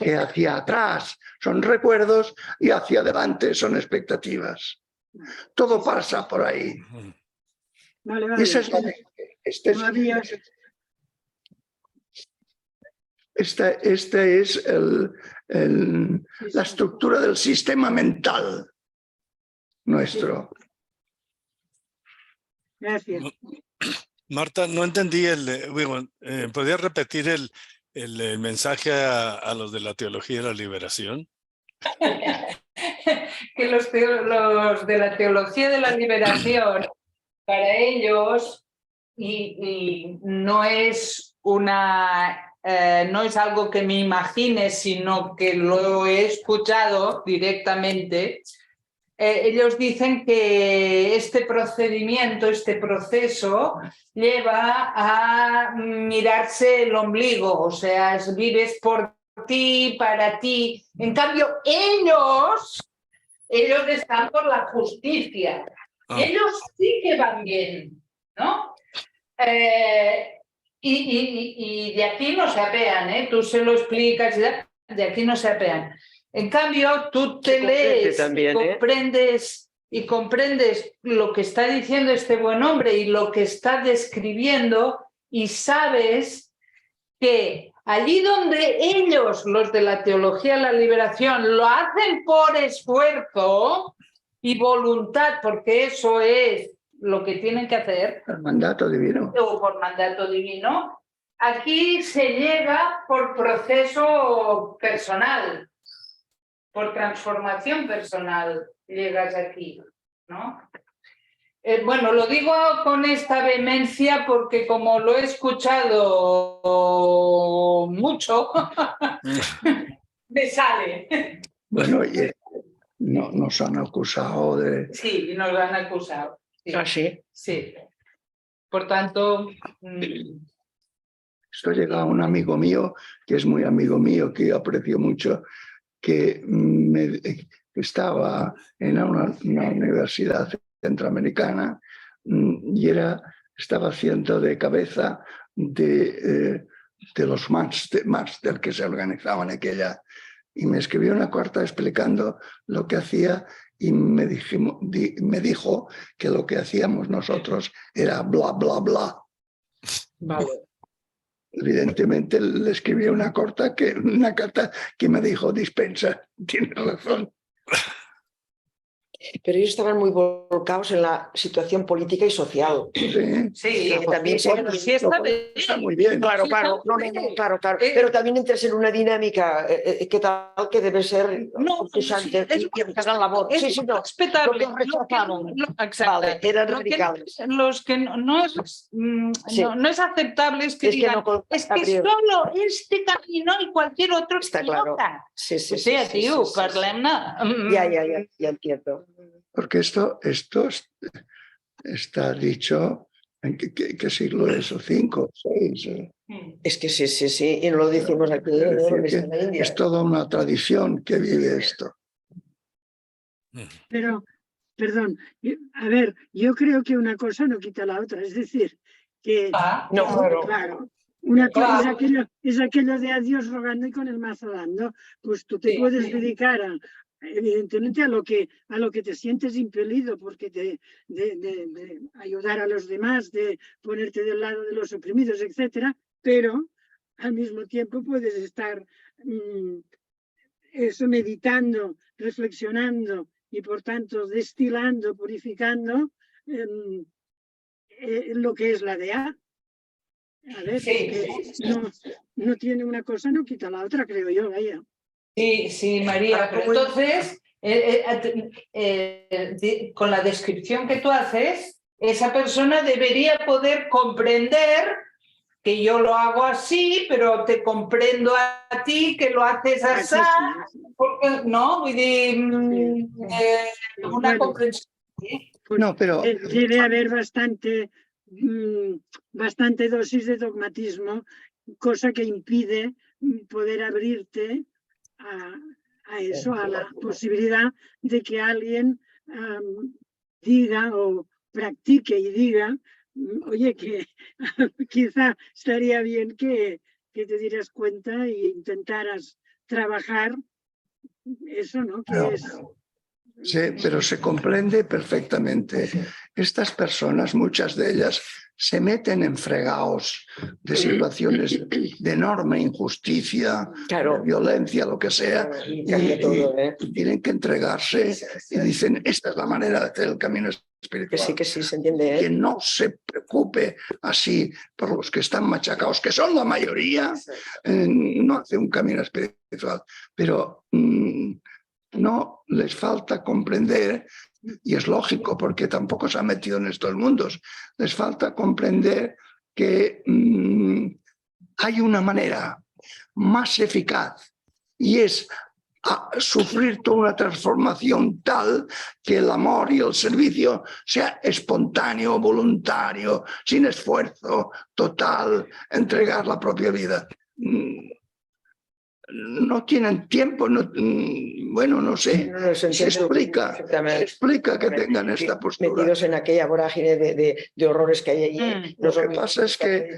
que hacia atrás son recuerdos y hacia adelante son expectatives. Todo pasa por ahí. Vale, vale. Esa es esta es la estructura del sistema mental nuestro. Gracias. Marta, no entendí ¿podrías repetir el mensaje a los de la teología de la liberación? Que los de la teología de la liberación, para ellos, y no es no es algo que me imagine, sino que lo he escuchado directamente. Ellos dicen que este procedimiento, este proceso, lleva a mirarse el ombligo, o sea, vives por ti, para ti. En cambio, ellos están por la justicia. Y ellos sí que van bien, ¿no? Y de aquí no se apean, ¿eh? Tú se lo explicas, de aquí no se apean. En cambio, tú te lees también, y comprendes lo que está diciendo este buen hombre y lo que está describiendo y sabes que allí donde ellos, los de la teología de la liberación, lo hacen por esfuerzo y voluntad, porque eso es lo que tienen que hacer, El mandato divino. o por mandato divino, aquí se llega por proceso personal, por transformación personal, llegas aquí, ¿no? Bueno, lo digo con esta vehemencia porque como lo he escuchado mucho, me sale. Bueno, y no, nos han acusado de... Sí, nos lo han acusado. Sí. ¿Ah, sí? Sí. Por tanto... Esto llega a un amigo mío, que es muy amigo mío, que yo aprecio mucho, que estaba en una universidad centroamericana y estaba haciendo de cabeza de los máster que se organizaban aquella, y me escribió una carta explicando lo que hacía y me dijo que lo que hacíamos nosotros era bla, bla, bla. Vale. Evidentemente le escribí una carta que me dijo, dispensa, tienes razón. Pero ellos estaban muy volcados en la situación política y social. Sí, también sí está muy bien. Claro, Sí, claro, claro. Pero también entras en una dinámica que tal que debe ser concursante y hagan labor. Es respetable. Lo que rechazaron. Vale, eran radicales. Los que no es aceptable es que digan, es que solo este camino y cualquier otro está equivoca. claro. Sí, Tío, parlem-ne. Ya entiendo. Porque esto está dicho, ¿en qué siglo es? ¿O 5? 6? Es que sí, y no lo decimos aquí. Es toda una tradición que vive esto. Pero, perdón, a ver, yo creo que una cosa no quita la otra, es decir, que claro, una cosa es aquello de a Dios rogando y con el mazo dando, pues tú te puedes dedicar evidentemente a lo que te sientes impelido porque de ayudar a los demás, de ponerte del lado de los oprimidos, etcétera, pero al mismo tiempo puedes estar meditando, reflexionando y por tanto destilando, purificando lo que es la DA. A ver, no tiene una cosa, no quita la otra, creo yo, vaya. Sí, María, pero entonces, con la descripción que tú haces, esa persona debería poder comprender que yo lo hago así, pero te comprendo a ti que lo haces así, porque, no, una comprensión. Pues no, pero debe haber bastante dosis de dogmatismo, cosa que impide poder abrirte a eso, a la posibilidad de que alguien diga o practique y diga, oye, que quizá estaría bien que te dieras cuenta e intentaras trabajar eso, ¿no? Sí, pero se comprende perfectamente. Estas personas, muchas de ellas, se meten en fregados de situaciones de enorme injusticia, de violencia, lo que sea, y tienen que entregarse y dicen, esta es la manera de hacer el camino espiritual. Que sí, se entiende. Que no se preocupe así por los que están machacados, que son la mayoría, no hace un camino espiritual, pero no les falta comprender, y es lógico porque tampoco se han metido en estos mundos, les falta comprender que hay una manera más eficaz y es sufrir toda una transformación tal que el amor y el servicio sea espontáneo, voluntario, sin esfuerzo, total, entregar la propia vida. no tienen tiempo, bueno, no sé, No se se entiende explica que tengan esta postura. Metidos en aquella vorágine de horrores que hay allí. Lo que pasa es que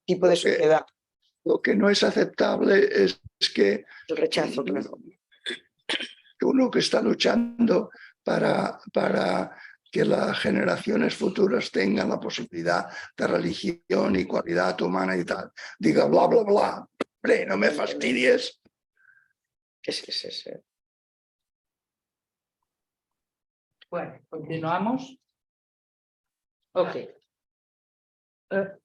tipo de sociedad. Lo que no es aceptable es que El rechazo, claro. uno que está luchando para que las generaciones futuras tengan la posibilidad de religión y cualidad humana y tal, diga bla, bla, bla. Hombre, no me fastidies. Sí. Bueno, continuamos. Ok.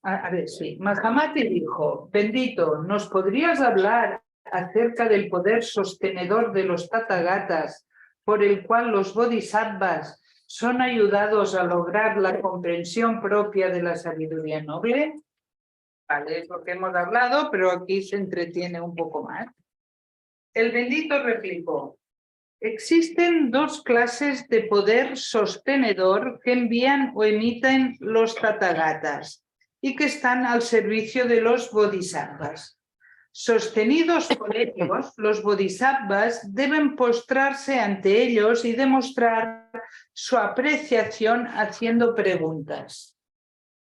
A ver, sí. Mahamati dijo, bendito, ¿nos podrías hablar acerca del poder sostenedor de los Tathagatas por el cual los bodhisattvas son ayudados a lograr la comprensión propia de la sabiduría noble? Vale, es lo que hemos hablado, pero aquí se entretiene un poco más. El bendito replicó, existen dos clases de poder sostenedor que envían o emiten los Tathagatas y que están al servicio de los bodhisattvas. Sostenidos por ellos, los bodhisattvas deben postrarse ante ellos y demostrar su apreciación haciendo preguntas.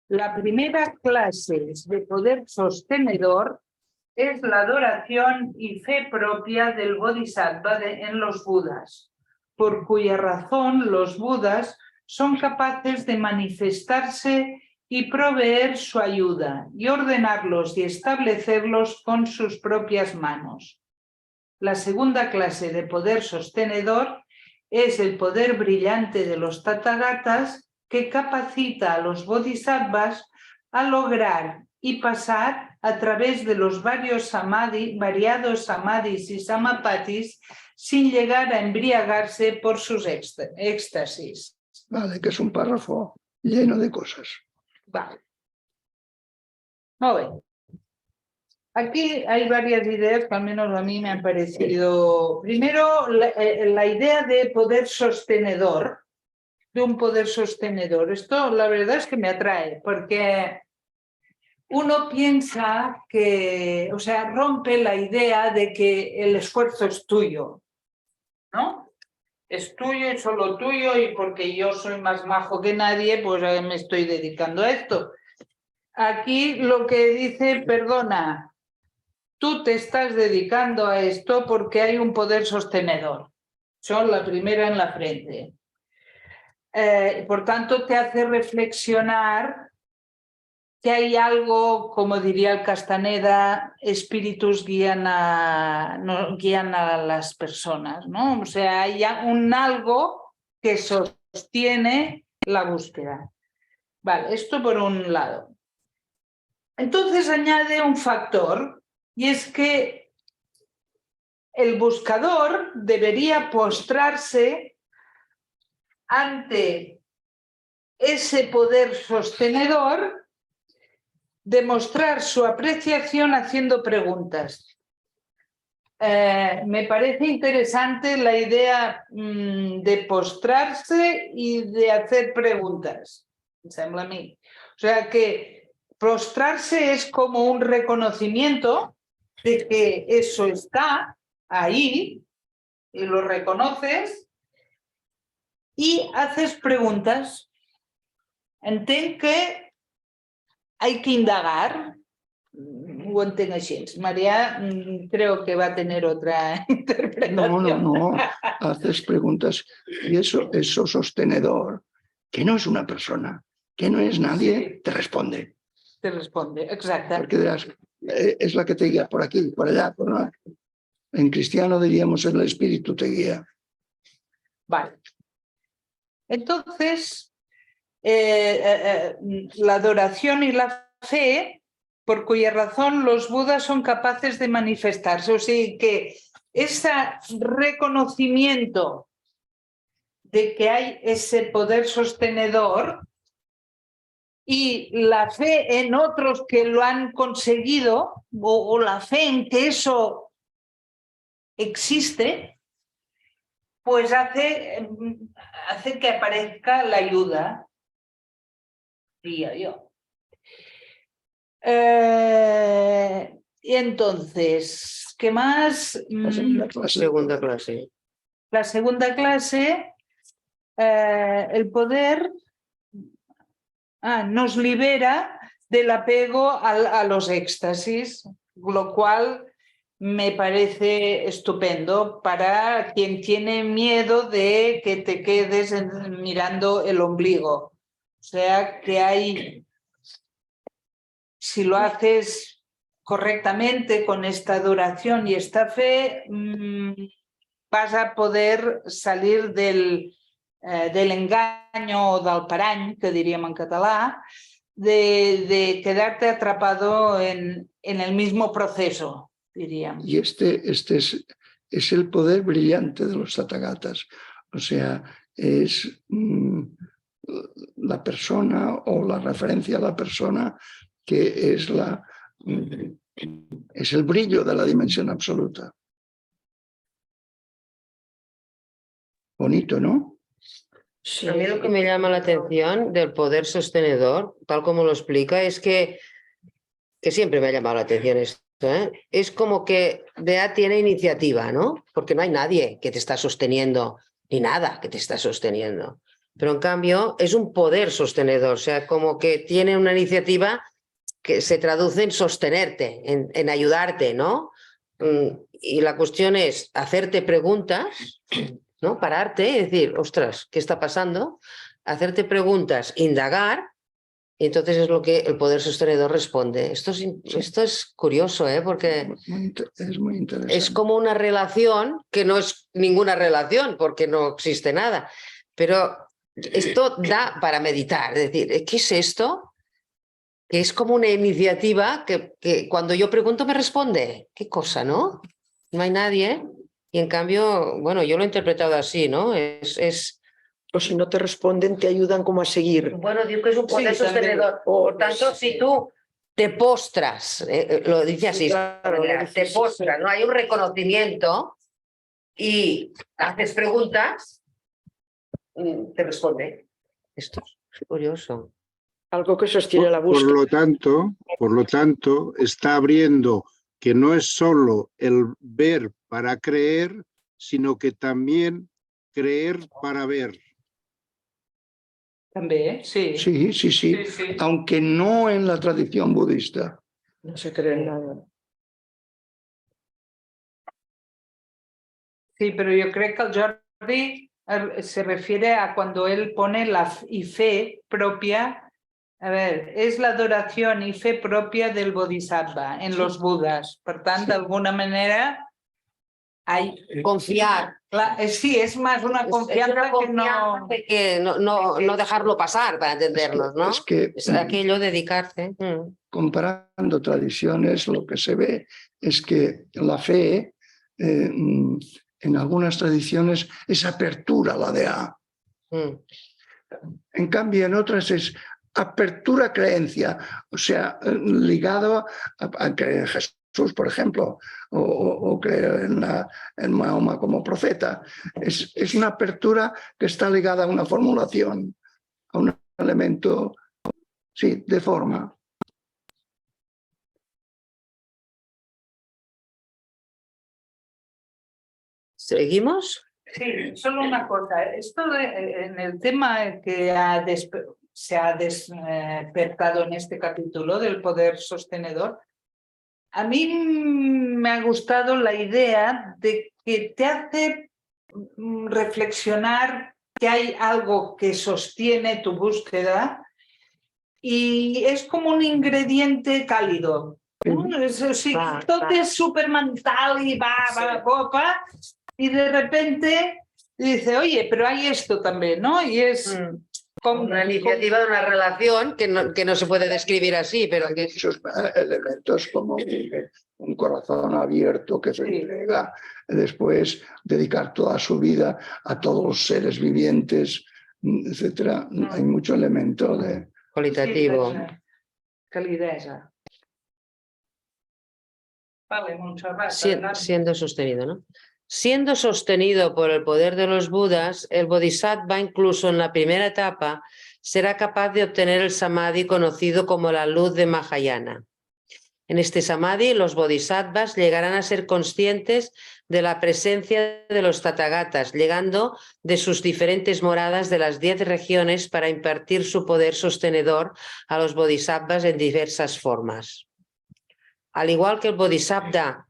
La primera clase de poder sostenedor es la adoración y fe propia del bodhisattva en los budas, por cuya razón los budas son capaces de manifestarse y proveer su ayuda y ordenarlos y establecerlos con sus propias manos. La segunda clase de poder sostenedor es el poder brillante de los Tathagatas que capacita a los bodhisattvas a lograr y pasar a través de los variados samadhis y samapatis sin llegar a embriagarse por sus éxtasis. Vale, que es un párrafo lleno de cosas. Vale. Muy bien. Aquí hay varias ideas que al menos a mí me han parecido. Primero, la idea de poder sostenedor, de un poder sostenedor. Esto la verdad es que me atrae, porque uno piensa que, o sea, rompe la idea de que el esfuerzo es tuyo, ¿no? Es tuyo y solo tuyo y porque yo soy más majo que nadie, pues me estoy dedicando a esto. Aquí lo que dice, perdona, tú te estás dedicando a esto porque hay un poder sostenedor. Son la primera en la frente. Por tanto, te hace reflexionar que hay algo, como diría el Castaneda, espíritus guían a las personas, ¿no? O sea, hay un algo que sostiene la búsqueda. Vale, esto por un lado. Entonces añade un factor, y es que el buscador debería postrarse ante ese poder sostenedor, demostrar su apreciación haciendo preguntas. Me parece interesante la idea de postrarse y de hacer preguntas, me sembla a mí. O sea que postrarse es como un reconocimiento de que eso está ahí y lo reconoces y haces preguntas. Entenc que hay que indagar, ho entenc així. María creo que va a tener otra interpretación. No, haces preguntas y eso sostenedor, que no es una persona, que no es nadie, Sí. te responde. Te responde, exacto. Porque dirás, es la que te guía por aquí, por allá, por allá. En cristiano diríamos el espíritu te guía. Vale. Entonces, la adoración y la fe, por cuya razón los budas son capaces de manifestarse. O sea que ese reconocimiento de que hay ese poder sostenedor y la fe en otros que lo han conseguido, o la fe en que eso existe, pues hace que aparezca la ayuda, diría yo. Y entonces, ¿qué más? Segunda clase. La segunda clase, el poder nos libera del apego a los éxtasis, lo cual me parece estupendo para quien tiene miedo de que te quedes mirando el ombligo. O sea que hay, si lo haces correctamente con esta adoración y esta fe, vas a poder salir del engaño o del parany, que diríem en català, de quedarte atrapado en el mismo proceso, diríem. Y este es el poder brillante de los tathagatas. O sea, es la persona o la referencia a la persona que es el brillo de la dimensión absoluta. Bonito, ¿no? Sí. A mí lo que me llama la atención del poder sostenedor, tal como lo explica, es que siempre me ha llamado la atención esto, ¿eh? Es como que DEA tiene iniciativa, ¿no? Porque no hay nadie que te está sosteniendo, ni nada que te está sosteniendo. Pero en cambio es un poder sostenedor, o sea, como que tiene una iniciativa que se traduce en sostenerte, en ayudarte, ¿no? Y la cuestión es hacerte preguntas, ¿no? Pararte y decir, ostras, ¿qué está pasando? Hacerte preguntas, indagar, y entonces es lo que el poder sostenedor responde. Esto es curioso, ¿eh? Porque es muy interesante. Es como una relación que no es ninguna relación porque no existe nada. Pero esto da para meditar, es decir, ¿qué es esto? Que es como una iniciativa que cuando yo pregunto me responde. ¿Qué cosa, no? No hay nadie. Y en cambio, bueno, yo lo he interpretado así, ¿no? O si no te responden, te ayudan como a seguir. Bueno, digo que es un poder sostenedor. Por tanto, si tú te postras, lo dice así, claro, te postras, no hay un reconocimiento y haces preguntas, te responde. Esto es curioso. Algo que sostiene la búsqueda. Por lo tanto, está abriendo que no es solo el ver para creer, sino que también creer para ver. También, sí. Sí. Aunque no en la tradición budista. No se cree en nada. Sí, pero yo creo que el Jordi se refiere a cuando él pone la fe propia. A ver, es la adoración y fe propia del Bodhisattva en los Budas. Por tanto, de alguna manera hay confiar. Sí, es más una confianza, que no dejarlo pasar para entendernos, ¿no? Es aquello dedicarse. Comparando tradiciones, lo que se ve es que la fe, en algunas tradiciones, es apertura a la DEA. En cambio, en otras es apertura a creencia, o sea, ligado a creer en Jesús, por ejemplo, o creer en Mahoma como profeta. Es una apertura que está ligada a una formulación, a un elemento, sí, de forma. ¿Seguimos? Sí, solo una cosa. Esto en el tema que se ha despertado en este capítulo del poder sostenedor, a mí me ha gustado la idea de que te hace reflexionar que hay algo que sostiene tu búsqueda y es como un ingrediente cálido, ¿no? Todo es súper mental y va, popa, y de repente dice, oye, pero hay esto también, ¿no? Y es como una iniciativa de una relación que no se puede describir así, pero hay muchos elementos como un corazón abierto que se entrega, después dedicar toda su vida a todos los seres vivientes, etcétera. Hay mucho elemento de cualitativo. Calidesa. Vale, siendo sostenido, ¿no? Siendo sostenido por el poder de los Budas, el Bodhisattva, incluso en la primera etapa, será capaz de obtener el Samadhi conocido como la luz de Mahayana. En este samadhi, los bodhisattvas llegarán a ser conscientes de la presencia de los tathagatas, llegando de sus diferentes moradas de las 10 regiones para impartir su poder sostenedor a los bodhisattvas en diversas formas. Al igual que el bodhisattva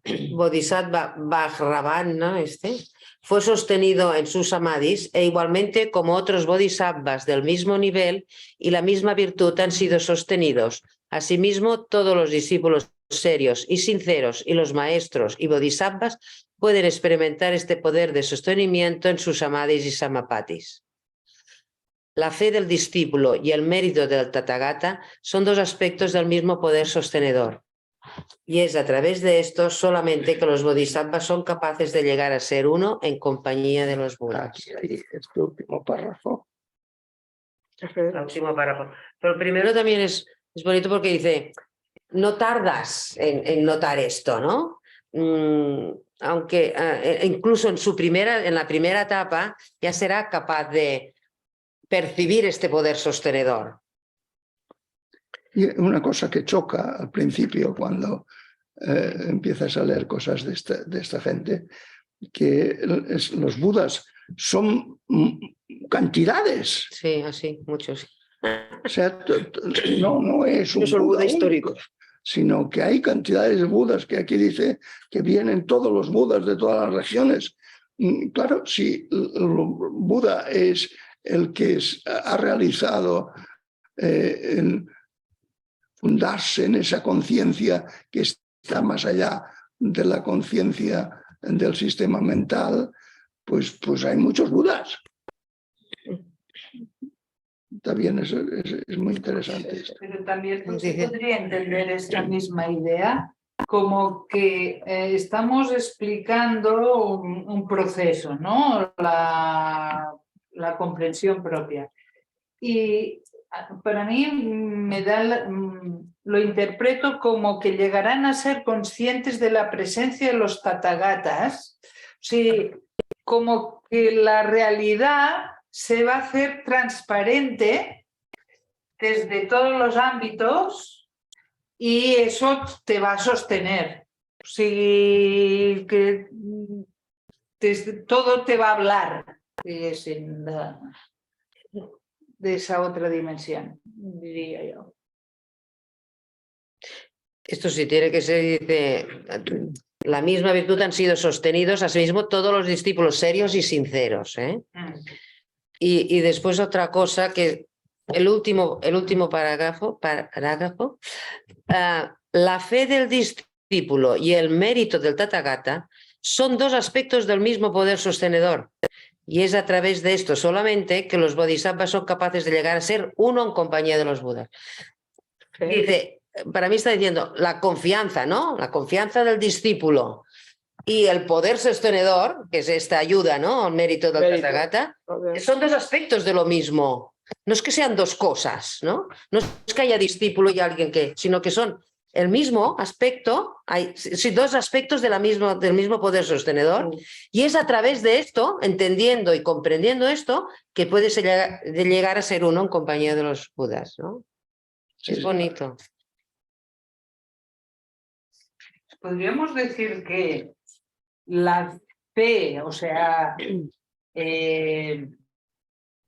Vajravan, ¿no? Fue sostenido en sus samadhis, e igualmente como otros bodhisattvas del mismo nivel y la misma virtud han sido sostenidos. Asimismo, todos los discípulos serios y sinceros y los maestros y bodhisattvas pueden experimentar este poder de sostenimiento en sus samadhis y samapatis. La fe del discípulo y el mérito del tathagata son dos aspectos del mismo poder sostenedor. Y es a través de esto solamente que los bodhisattvas son capaces de llegar a ser uno en compañía de los budas. Aquí hay este último párrafo. El último párrafo. Pero el primero también es bonito porque dice, no tardas en notar esto, ¿no? Aunque incluso en la primera etapa ya será capaz de percibir este poder sostenedor. Y una cosa que choca al principio cuando empiezas a leer cosas de esta gente, que los budas son cantidades. Sí, así, muchos. O sea, no es un Buda Buda histórico, único, sino que hay cantidades de budas, que aquí dice que vienen todos los budas de todas las regiones. Claro, si el Buda es el que ha realizado fundarse en esa conciencia que está más allá de la conciencia del sistema mental, pues hay muchos budas. También es muy interesante esto. Pero también se podría entender esta misma idea como que estamos explicando un proceso, ¿no? La comprensión propia. Y para mí lo interpreto como que llegarán a ser conscientes de la presencia de los tathagatas, sí, como que la realidad se va a hacer transparente desde todos los ámbitos y eso te va a sostener. Sí, que todo te va a hablar de esa otra dimensión, diría yo. Esto sí tiene que ser, dice, la misma virtud han sido sostenidos, asimismo todos los discípulos serios y sinceros. Y después otra cosa que el último parágrafo, la fe del discípulo y el mérito del tathagata son dos aspectos del mismo poder sostenedor. Y es a través de esto solamente que los bodhisattvas son capaces de llegar a ser uno en compañía de los budas. Dice, para mí está diciendo la confianza, ¿no? La confianza del discípulo y el poder sostenedor, que es esta ayuda, ¿no? El mérito del tathagata, son dos aspectos de lo mismo. No es que sean dos cosas, ¿no? No es que haya discípulo y alguien que, sino que son el mismo aspecto, hay dos aspectos del mismo poder sostenedor, y es a través de esto, entendiendo y comprendiendo esto, que puedes llegar a ser uno en compañía de los budas, ¿no? Sí, es bonito. Podríamos decir que la fe, o sea,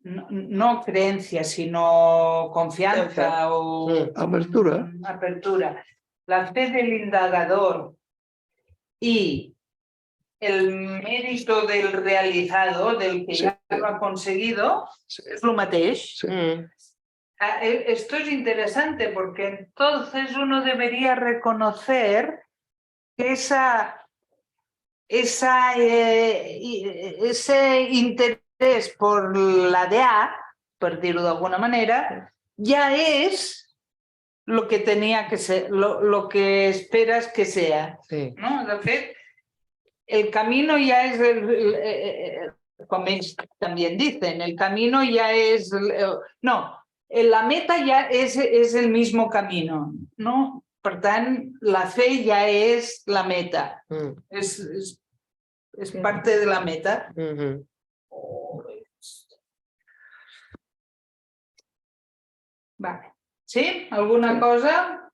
no creencia, sino confianza o apertura. La fe del indagador y el mérito del realizado, del que ya lo ha conseguido, es lo mateix. Esto es interesante porque entonces uno debería reconocer que ese interés por la DEA, por decirlo de alguna manera, ya es lo que tenía que ser, lo que esperas que sea. Sí. ¿No? De fet, el camino ya es, como ells también dicen, el camino ya es, no, la meta ya es el mismo camino, ¿no? Per tant, la fe ya es la meta, es parte de la meta. Vale. ¿Sí? ¿Alguna cosa?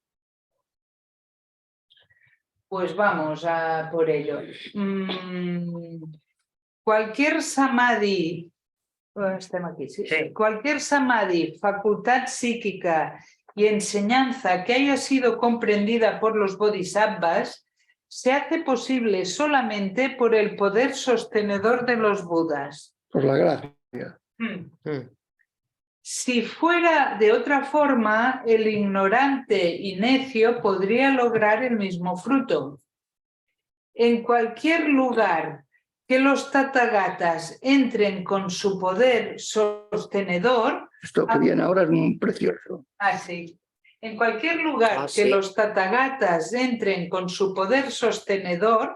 Pues vamos a por ello. Cualquier samadhi, cualquier samadhi, facultad psíquica y enseñanza que haya sido comprendida por los bodhisattvas se hace posible solamente por el poder sostenedor de los Budas. Por la gracia. Si fuera de otra forma, el ignorante y necio podría lograr el mismo fruto. En cualquier lugar que los Tathagatas entren con su poder sostenedor... Esto que viene ahora es muy precioso. Sí. En cualquier lugar que los Tathagatas entren con su poder sostenedor,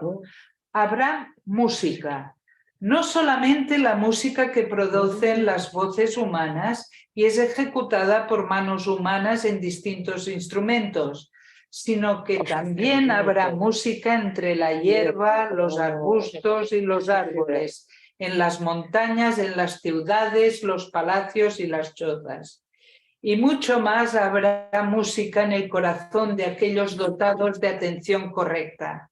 habrá música. No solamente la música que producen las voces humanas y es ejecutada por manos humanas en distintos instrumentos, sino que también habrá música entre la hierba, los arbustos y los árboles, en las montañas, en las ciudades, los palacios y las chozas. Y mucho más habrá música en el corazón de aquellos dotados de atención correcta.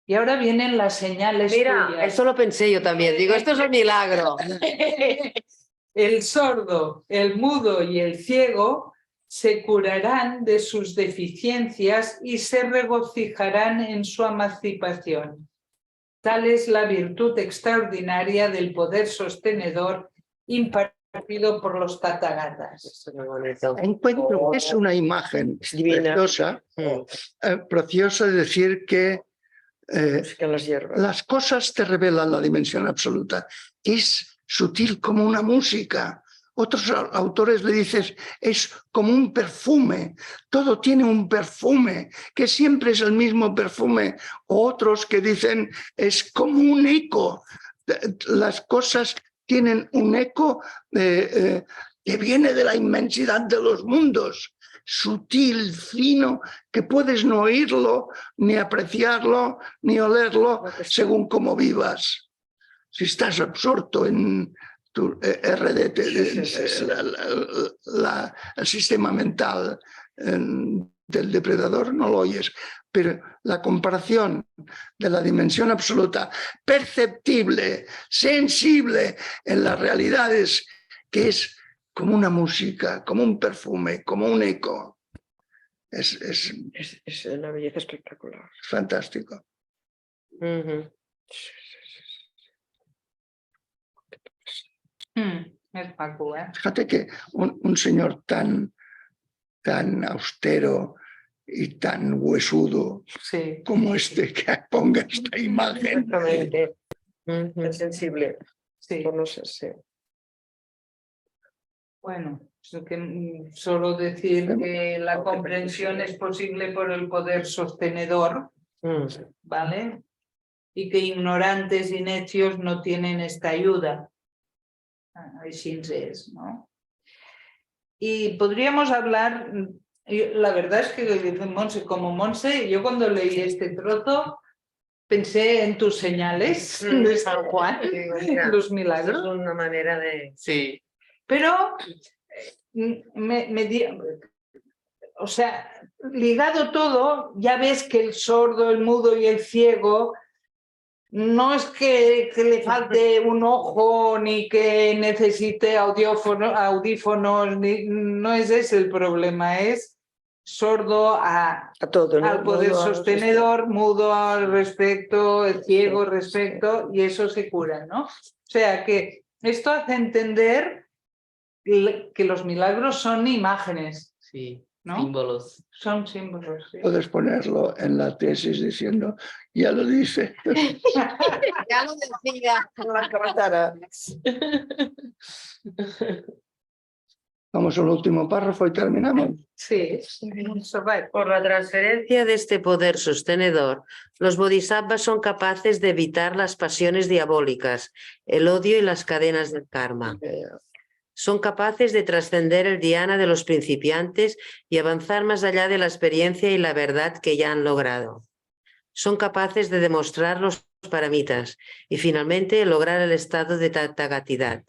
Y ahora vienen las señales Mira, tuyas. eso lo pensé yo también. Digo, esto es un milagro. El sordo, el mudo y el ciego se curarán de sus deficiencias y se regocijarán en su emancipación. Tal es la virtud extraordinaria del poder sostenedor impartido por los Tathagatas. Encuentro que es una imagen preciosa, preciosa de decir que las cosas te revelan la dimensión absoluta. Es sutil como una música. Otros autores le dices, es como un perfume. Todo tiene un perfume, que siempre es el mismo perfume. Otros que dicen, es como un eco. Las cosas tienen un eco que viene de la inmensidad de los mundos. Sutil, fino, que puedes no oírlo, ni apreciarlo, ni olerlo, según cómo vivas. Si estás absorto en tu RDT, el sistema mental del depredador, no lo oyes. Pero la comparación de la dimensión absoluta, perceptible, sensible en las realidades, que es como una música, como un perfume, como un eco. Es una belleza espectacular. Fantástico. Es maco, ¿eh? Fíjate que un señor tan austero y tan huesudo como este que ponga esta imagen. Exactamente. Tan sensible. Sí. Por no ser, sí. Bueno, solo decir que la comprensión es posible por el poder sostenedor, ¿vale? Y que ignorantes y necios no tienen esta ayuda. Así es, ¿no? Y podríamos hablar, la verdad es que Monse, como Monse, yo cuando leí este trozo pensé en tus señales de San Juan, los milagros. Es una manera de... Sí. Pero o sea, ligado todo, ya ves que el sordo, el mudo y el ciego no es que le falte un ojo ni que necesite audífonos, no es ese el problema, es sordo a todo, ¿no? Al poder sostenedor, mudo al respecto, el ciego respecto, y eso se cura, ¿no? O sea que esto hace entender que los milagros son imágenes. Sí, ¿no? símbolos. Son símbolos. Sí. Puedes ponerlo en la tesis diciendo, ya lo dice. Ya lo decía. Vamos al último párrafo y terminamos. Sí, por la transferencia de este poder sostenedor, los bodhisattvas son capaces de evitar las pasiones diabólicas, el odio y las cadenas del karma. Son capaces de trascender el dhyana de los principiantes y avanzar más allá de la experiencia y la verdad que ya han logrado. Son capaces de demostrar los paramitas y finalmente lograr el estado de Tathagatidad.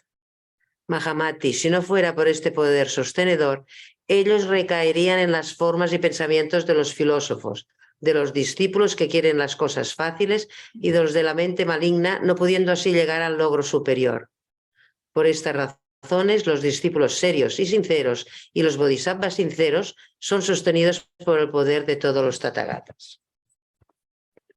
Mahamati, si no fuera por este poder sostenedor, ellos recaerían en las formas y pensamientos de los filósofos, de los discípulos que quieren las cosas fáciles y de los de la mente maligna, no pudiendo así llegar al logro superior. Por estas razones, los discípulos serios y sinceros y los bodhisattvas sinceros son sostenidos por el poder de todos los tathagatas.